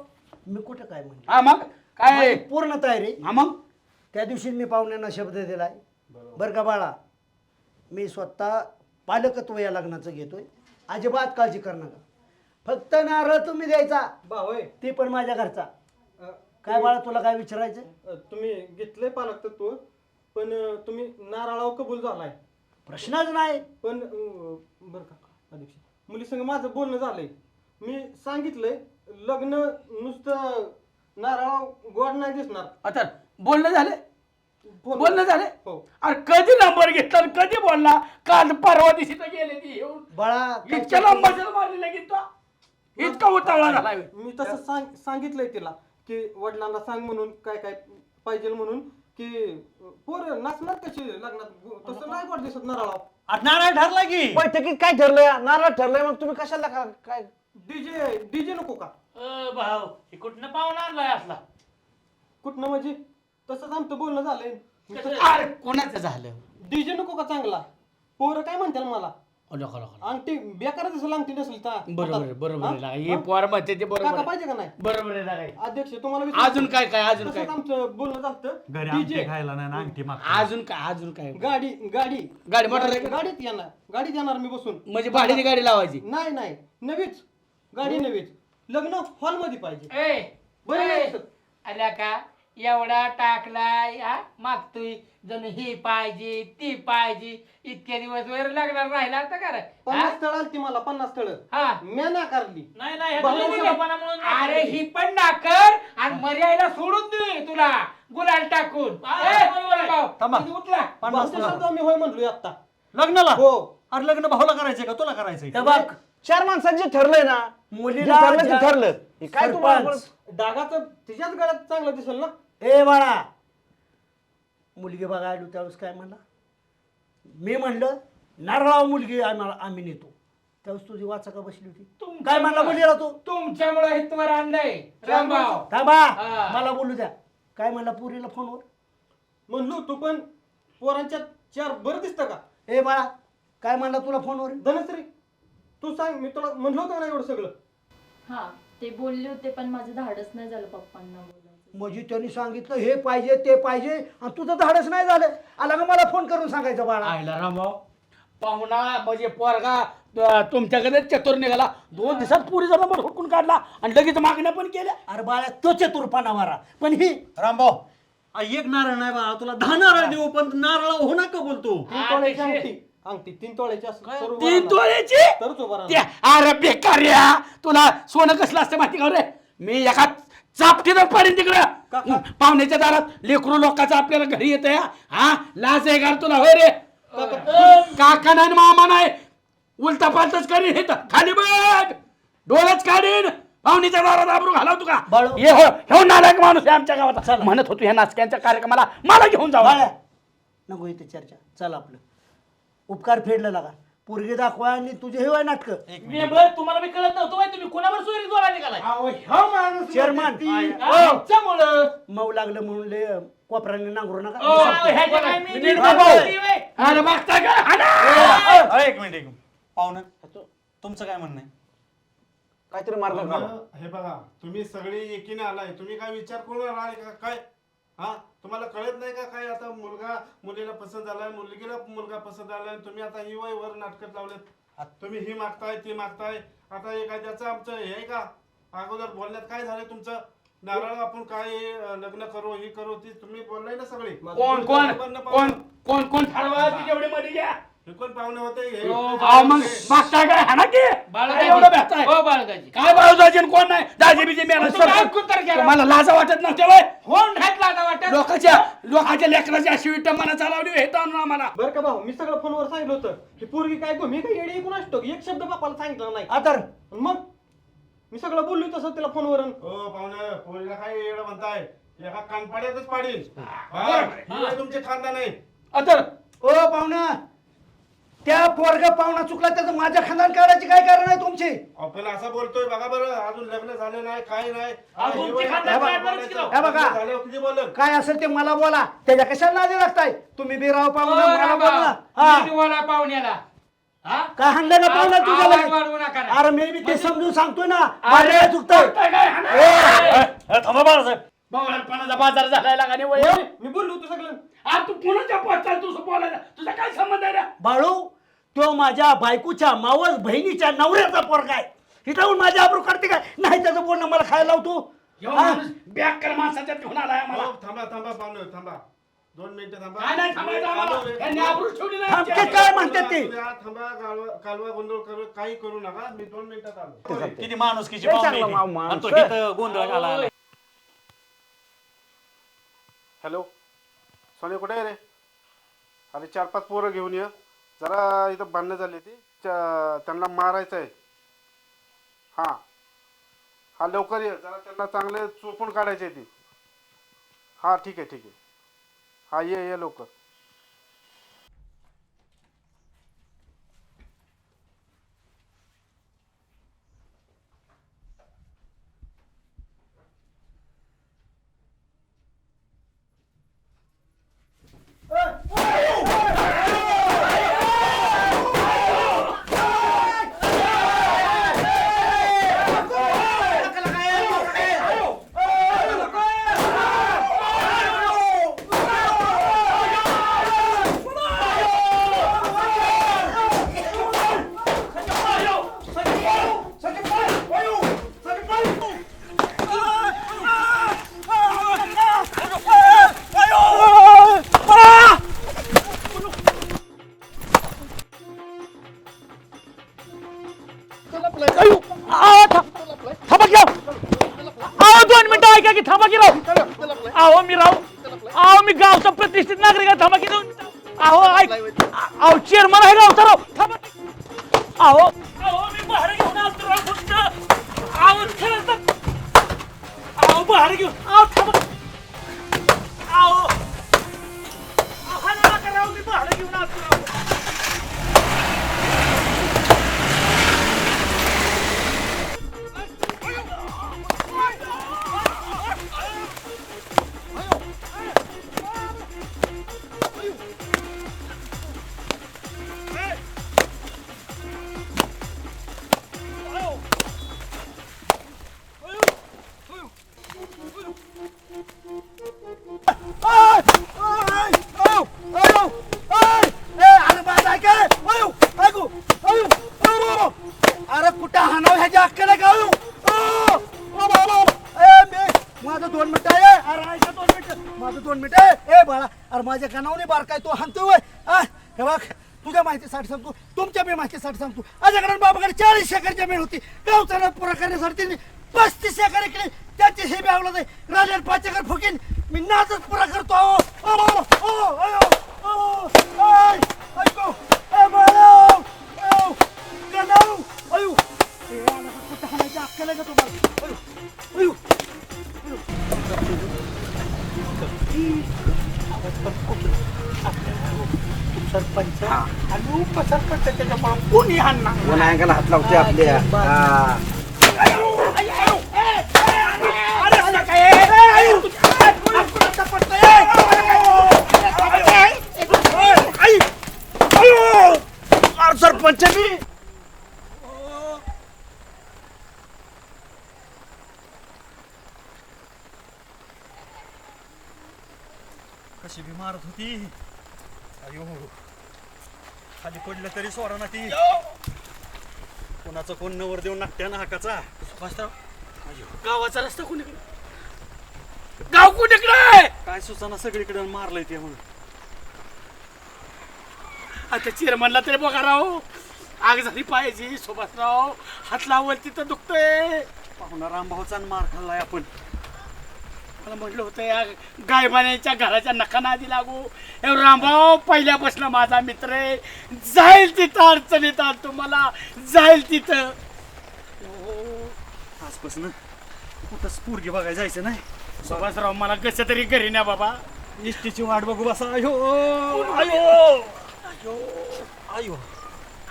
मी कुठं काय म्हणतो? हा मग काय माझी पूर्ण तयारी. हा मग त्या दिवशी मी पाहुण्यांना शब्द दिलाय बरं का बाळा. मी स्वतः पालकत्व या लग्नाचं घेतोय. अजिबात काळजी कर नका. फक्त नारळ तुम्ही द्यायचा. होय ते पण माझ्या घरचा. काय बाळा तुला काय विचारायचं? तुम्ही घेतलंय पालक तत्व पण तुम्ही नारळावर कबूल झालाय. प्रश्नच नाही. पण बरं का अध्यक्ष मुली संग माझं बोलणं झालंय. मी सांगितलंय लग्न नुसतं नारळावर गोड नाही दिसणार. आता बोलणं झाले. बोलणं झाले. हो. अरे कधी नंबर घेतला आणि कधी बोलला? काल परवा दिवशी तर गेले ती येऊन. बाळा इतक्या नंबर मारली लगेच तो. इतका उतावळा झालाय. मी तसं सांगितलंय तिला की वडिलांना सांग म्हणून काय काय पाहिजे म्हणून की पोर नाचणार कशी लग्नात तसं नाही गोड दिसत नारळावर. नारळ ठरला की बैठकीत काय ठरलंय? नारळ ठरलंय मग तुम्ही कशाला काय? डीजे नको का? भाऊ हे कुठनं पाहुणा आणलाय असला? कुठनं म्हणजे तसंच आमचं बोलणं झालंय. अरे कोणाचं झालं? डीजे नको का चांगला? पोरं काय म्हणतील मला? नको नको. अंगठी बेकार दिसेल अंगठी नसेल तर बरोबर आहे, बरोबर आहे. हा? हे पोर म्हणते ते बरोबर काका आहे. पाहिजे का नाही? बरोबर आहे लागाय. अध्यक्ष तुम्हाला विचारतो. अजून काय काय अजून काय तसंच आमचं बोलणं झालं. घरी डीजे अंगठी खायला नाही ना अंगठी माग अजून काय अजून काय गाडी गाडी गाडी मोटर आहे का? गाडीत येणार गाडीत येणार मी बसून. म्हणजे भाडीने गाडी लावायची. नाही नाही नवीच गाडी नवीच. लग्न हॉल मध्ये पाहिजे. बरं ए, नाही दिसत. आल्या का एवढा टाकलाय मागतोय जण ही पाहिजे ती पाहिजे इतके दिवस वर लागणार राहिला आता का रे? 50 स्थळ आलती मला 50 स्थळ हा म्या नाकारली. नाही नाही अरे ही पण नाकर आणि मर्यादा सोडून दे तुला गुलाल टाकून. ए, भाऊ, थांबा. तुम्ही उठला. 50 बहुतेक मी होय म्हणलोय आता. लग्नाला हो अरे लग्न भाऊला करायचंय का तुला करायचंय? हे बघ 4 माणसांचे ठरलंय ना. मुलीला ठरलं ते ज्या- ठरलं. हे काय तुम्हाला सरपंच. डागाचं तिच्याच गळ्यात चांगलं दिसेल ना. ए बाळा मुलगी बघा आलो त्यावेळेस काय म्हणला? मी म्हणलं नारळाव मुलगी आम्ही नेतो. त्यावेळेस तुझी वाचा का बसली होती? काय म्हणला मुलीला तू? तुमच्यामुळे इथवर आणलंय रामभाऊ. थांबा हा. मला बोलू द्या. काय म्हणला पुरीला फोनवर? म्हणलो तू पण पोरांच्या 4 बरं दिसतं का? ए बाळा काय म्हणला तुला फोनवर? धनश्री तू सांग मी तुला म्हणलो होतं ना एवढं सगळं. हा ते बोलले होते पण माझं धाडस नाही झालं पप्पांना बोलायचं. म्हणजे त्यांनी सांगितलं हे पाहिजे ते पाहिजे आणि तुझं धाडस नाही झालं. आला का मला फोन करून सांगायचं बाळा. आयला रामभाऊ पाहुणा म्हणजे पोरगा तुमच्याकडे चतुर निघाला. 2 दिवसात पुरीचा नंबर हुडकून काढला आणि लगेच मागण्या पण केल्या. अरे बाळा तो चतुरपणा मारा. पण ही रामभाऊ एक नारळ नाही बा तुला 10 नारळ देऊ पण नारळ हो ना का बोलतो? 3 तोळ्याची अंगठी अंगठी 3 तोळ्याची असं तर उभा 3 राहणार. तोळ्याची तरच उभा राहणार. त्या अरे बेकार्या तुला सोनं कसलं असतं माहिती का रे मी एका चापटीनं पाडीन तिकडं पाहुण्याच्या दारात लेकरू लोकांचं आपल्याला घरी येत हा लाज आहे का रे तुला होय रे काका नाही मामा नाही उलटा पालटच करीन हे खाली बघ डोळच काढीन पाहुणीच्या दारात आबरू घालवतो का बाळू. ये हो नालायक माणूस आहे आमच्या गावात म्हणत होतो ह्या नाचक्यांच्या कार्यक्रमाला मला घेऊन जावा बाळा, नको इथे चर्चा चल आपलं उपकार फेडला लागा पोरगी दाखवा आणि तुझे हे नाटक तुम्हाला मी कळत नव्हतं होय, तुम्ही कोणावर सोयरी जोडा निघालाय चेअरमन चेअरमन मऊ लागलं म्हणून लय कोपऱ्याने नांगरू नका अरे बघता का हाणा! एक मिनिट पाहुणं तुमचं काय म्हणणं आहे काहीतरी मार्ग काढा. हे बघा तुम्ही सगळे एकीने आलाय तुम्ही काय विचार करून आलाय का काय हा तुम्हाला कळत नाही का काय आता मुलगा मुलीला पसंत आलाय मुलगीला मुलगा पसंत आलाय तुम्ही आता ही वय वर नाटकात लावलेत तुम्ही ही मागताय ती मागताय आता एखाद्याचं आमचं हे का अगोदर बोलण्यात काय झालंय तुमचं नारळ आपण काय लग्न करू ही करू ती तुम्ही बोललाय ना सगळे कोण कोण कोण कोण कोण ठरवायची जेवढी मध्ये घ्या हे कोण पाहुणे होते हे अहो, मग मागता काय हाणा की काय एवढं भेटताय काय बाळूदाजी आणि कोण नाही दाजी बिजी मेला मला लाजा वाटत नव्हते वय लोकांच्या लेकराची अशी विटंबना चालवली हे तर आम्हाला बरं का भाऊ मी सगळं फोनवर सांगितलं होतं की पोरगी काय मी काही येडी ऐकून असतो एक शब्द बापाला सांगितलं नाही आतर मग मी सगळं बोललो तसं तिला फोनवर हो पाहुणे पोरीला काय येडं म्हणताय एका कानपाड्यातच पाडील तुमचे खानदान नाही आता ओ पाहुणा त्या पोरगा पाहुणा चुकला त्याचं माझ्या खानदान काढायची काय कारण आहे तुमची आपण असं बोलतोय बघा बरं अजून लग्न झालं नाही काय नाही हे बघा झाल्यावर किती बोललं काय असेल ते मला बोला त्याच्या कशाला नादी लागताय तुम्ही बिराव पाहुणा मला बोला हा पाहुण्याला काय हाणलं ना पाहुणा तुझ्या अरे मी बी ते समजून सांगतोय ना माझ्या चुकतोय थांबा बाळासाहेब बावळटपणाचा बाजार झालाय लागाने वय मी बोललो होतो सगळं तू पुण्याच्या पोचाल तुझं बोलायला तुझा काय संबंध आहे रे बाळू तो माझ्या बायकोच्या मावस बहिणीच्या नवऱ्याचा पोरगा आहे इथं माझ्या आबरू करते काय नाही त्याचं बोलणं मला खायला लावतो बॅग कर माणसाच्यात घेऊन आलाय आम्हाला थांबा थांबा पाहुणे थांबा 2 मिनिटं थांबा काय नाही थांबायचं आम्हाला यांनी आबरू ठेवली नाही थांबते काय म्हणतात ते थांबा कालवा गोंधळ करू काही करू नका मी 2 मिनिटात आलो किती माणुसकीची पाहुणे आणि तो इथं गोंधळ घालायला हॅलो सोने कुठे आहे रे अरे 4-5 पोरं घेऊन ये जरा इथं भांडणं झाली ती त्यांना मारायचं आहे हां हा लवकर ये जरा त्यांना चांगले चोपून काढायचे ती हां ठीक आहे हां ये लवकर थांबा की अहो 2 मिनिटं ऐका की थांबा की राव अहो मी गावचा प्रतिष्ठित नागरिक आहे थांबा की 2 मिनिटं अहो चेअरमन आहे गावचा राव थांबा अहो मी बाहेर घेऊन आलो राव फक्त बाहेर घेऊन थांबा हाणू नका राव मी बाहेर घेऊन आलो राव अरे कुठं हाणाव ह्याच्या अक्कल आहे का माझं 2 मिनिटं आहे अरे ऐका 2 मिनिटं माझं 2 मिनिटं ए बाळा अरे माझ्या कानावने बारकाय तो हाणतोय हे बघ तुझ्या माहितीसाठी सांगतो, तुमच्या बी माहितीसाठी सांगतो. अजयकडे बाबाकडे 40 एकर जमीन होती. गावचा नाद पुरा करण्यासाठी त्यांनी 35 एकर केली. त्याची हे बी आवडत आहे. राजाला 5 एकर फुकीन मी नादच पुरा करतो. ऐको कुठं हाणायचं अक्कल आहे का तुम्हाला? सरपंच आणि उपसरपंच त्याच्यामुळे कोणी हाणणार विनायकाला हात लावते आपल्या. सरपंच मी कशी बी मारत होती. अयो खाली पडलं तरी सोडा ना ती. कोणाचं कोण नवर देऊन नाट्या ना हाकाचा. गावाचा रस्ता कुणीकडे, गाव कुणीकडे, काय सुचाना सगळीकडे मारलंय ते म्हणून. आता चेअरमनला तरी बघा राव, आग झाली पाहिजे. सुभाषराव हात लावल तिथं दुखतंय. पाहुणा रामभाऊचा मार खाल्लाय आपण. मला म्हटलं होतं या गायबाण्याच्या घराच्या नखाना आधी लागू. हे रामभाऊ पहिल्यापासून माझा मित्र आहे. जाईल तिथं अडचणीत तुम्हाला, जाईल तिथं. आजपासून कुठं स्फूर्गी बघायला जायचं नाही. सुभाषराव मला कसं तरी घरी ना बाबा. इष्टीची वाट बघू बसा. अयो अयो अयो अयो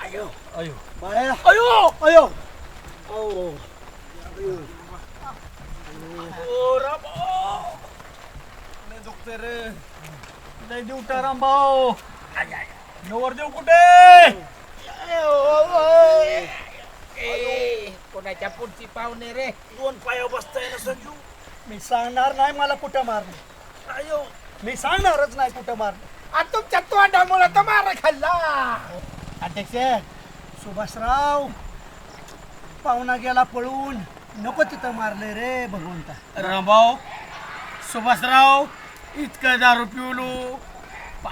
अयो अयो बाळ्या अयो अयो दुखते रे. लय देवटा रामभाऊ. नवर देऊ कुठे? कोणाच्या पुढची पाहुणे रे. 2 पाया बसताय ना संजू. मी सांगणार नाही मला कुठं मारलं. अयो मी सांगणारच नाही कुठं मारलं. आणि तुमच्या तोंडामुळे तर मार खाल्ला. अध्यक्ष सुभाषराव पाहुणा गेला पळून, नको तिथं मारलंय रे भगवंता. रामभाऊ सुभाषराव इतकं दारू पिवलो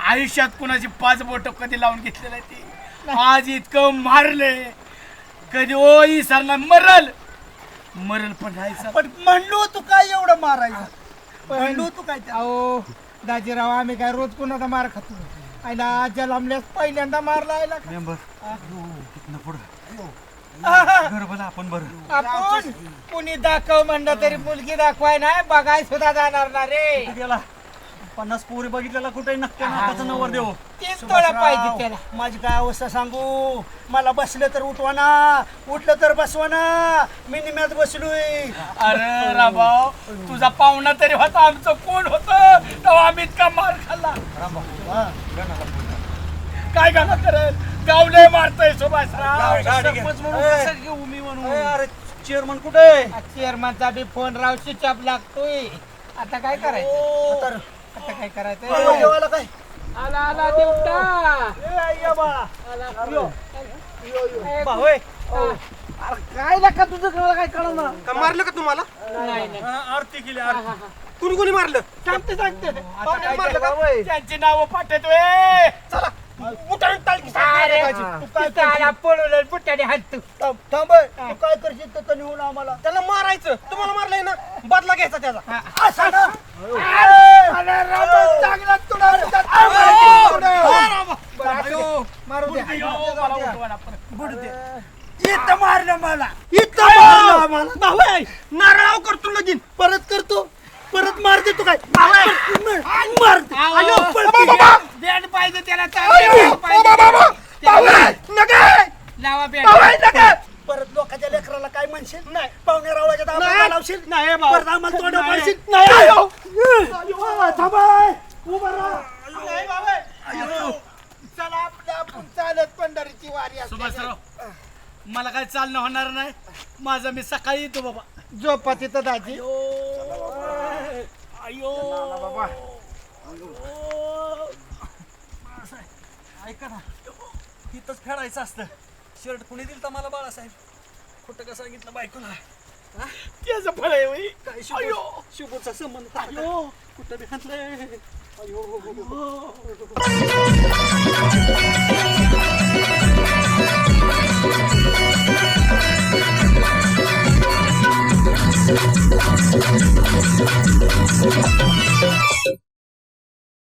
आयुष्यात कुणाची 5 बोट कधी लावून घेतले नाही ती. आज इतकं मारले कधी ओ इसरला मरल पण नाही. पण म्हणलो तू काय एवढं मारायचं? म्हणलो तू काय त्या- अहो दाजीराव, आम्ही काय रोज कुणाचा मार खातो? आयला जलमल्यास पहिल्यांदा मारला आयला का? मेंबर तिथनं पुढं घर भला आपण बरं. आपण कुणी दाखव म्हणलं तरी मुलगी दाखवाय नाही, बघाय सुद्धा जाणार ना रे. कुठं गेला? 50 पोरी बघितलेला कुठे नक्की नाकाचं नवर देऊ. 3 तोळा पाहिजे त्याला. माझी काय अवस्था सांगू? मला बसलं तर उठवाना, उठलं तर बसवाना. मी निम्यात बसलोय. अरे रामभाऊ तुझा पाहुणा तरी होता, आमचं कोण होतं तेव्हा आम्ही इतका मार खाल्ला. काय गाणं करेल? गावले मारतोय सुभाषराव. सरपंच म्हणून कसं घेऊ मी म्हणून? अरे चेअरमन कुठे? चेअरमनचा बी फोन राव स्विच ऑफ लागतोय. आता काय करायचं? आता काय करायचं? जेवायला काय? आला आला देवता. भाऊ आहे. काय लाका तुझं काय कळलं ना? का मारलं का तुम्हाला? नाही नाही आरती केली आरती. कुणी कोणी मारलं? सांगते सांगते. आता काय ते? त्यांची नावं पाठवतोय. चला उठान तालकी पळवलं पुट्याने हात. थांब तू काय करशील तर नेऊन आम्हाला. त्याला मारायचं. तुम्हाला मारलंय ना, बदला घ्यायचा त्याचा. असं ना? चांगला तुला मारू द्या. मला उठवा परत. इथं मारलं मला, इथं मारलं आम्हाला. भाऊ आहे, नारळाव करतो लगीन. परत करतो, परत मार देतो काय? मार दे. अयो, पळते. बँड पाहिजे त्याला. चांगलं पाहिजे. लावा बँड. परत लोकांच्या लेकराला काय म्हणशील? नाही. पाहुण्या रावळाच्या दारात नाही. लावशील? नाही भाऊ. परत आम्हाला तोंड नाही. पाडशील? नाही. थांबाय, उभा राहा. चला आपल्या आपण चालत पंढरीची वारी असते. सुभाषराव मला काय चालणं होणार नाही. माझं मी सकाळी येतो बाबा. झोपा तिथं दाजी. अयो बाबा. ऐका ना, इथंच फेडायचं असतं. शर्ट कुणी दिलं तर मला बाळासाहेब. खोटं का सांगितलं बायकोला? त्याचं फळ आहे होय. काय शुभचा संबंध. अयो कुठं बी घातलंय. अयो आहे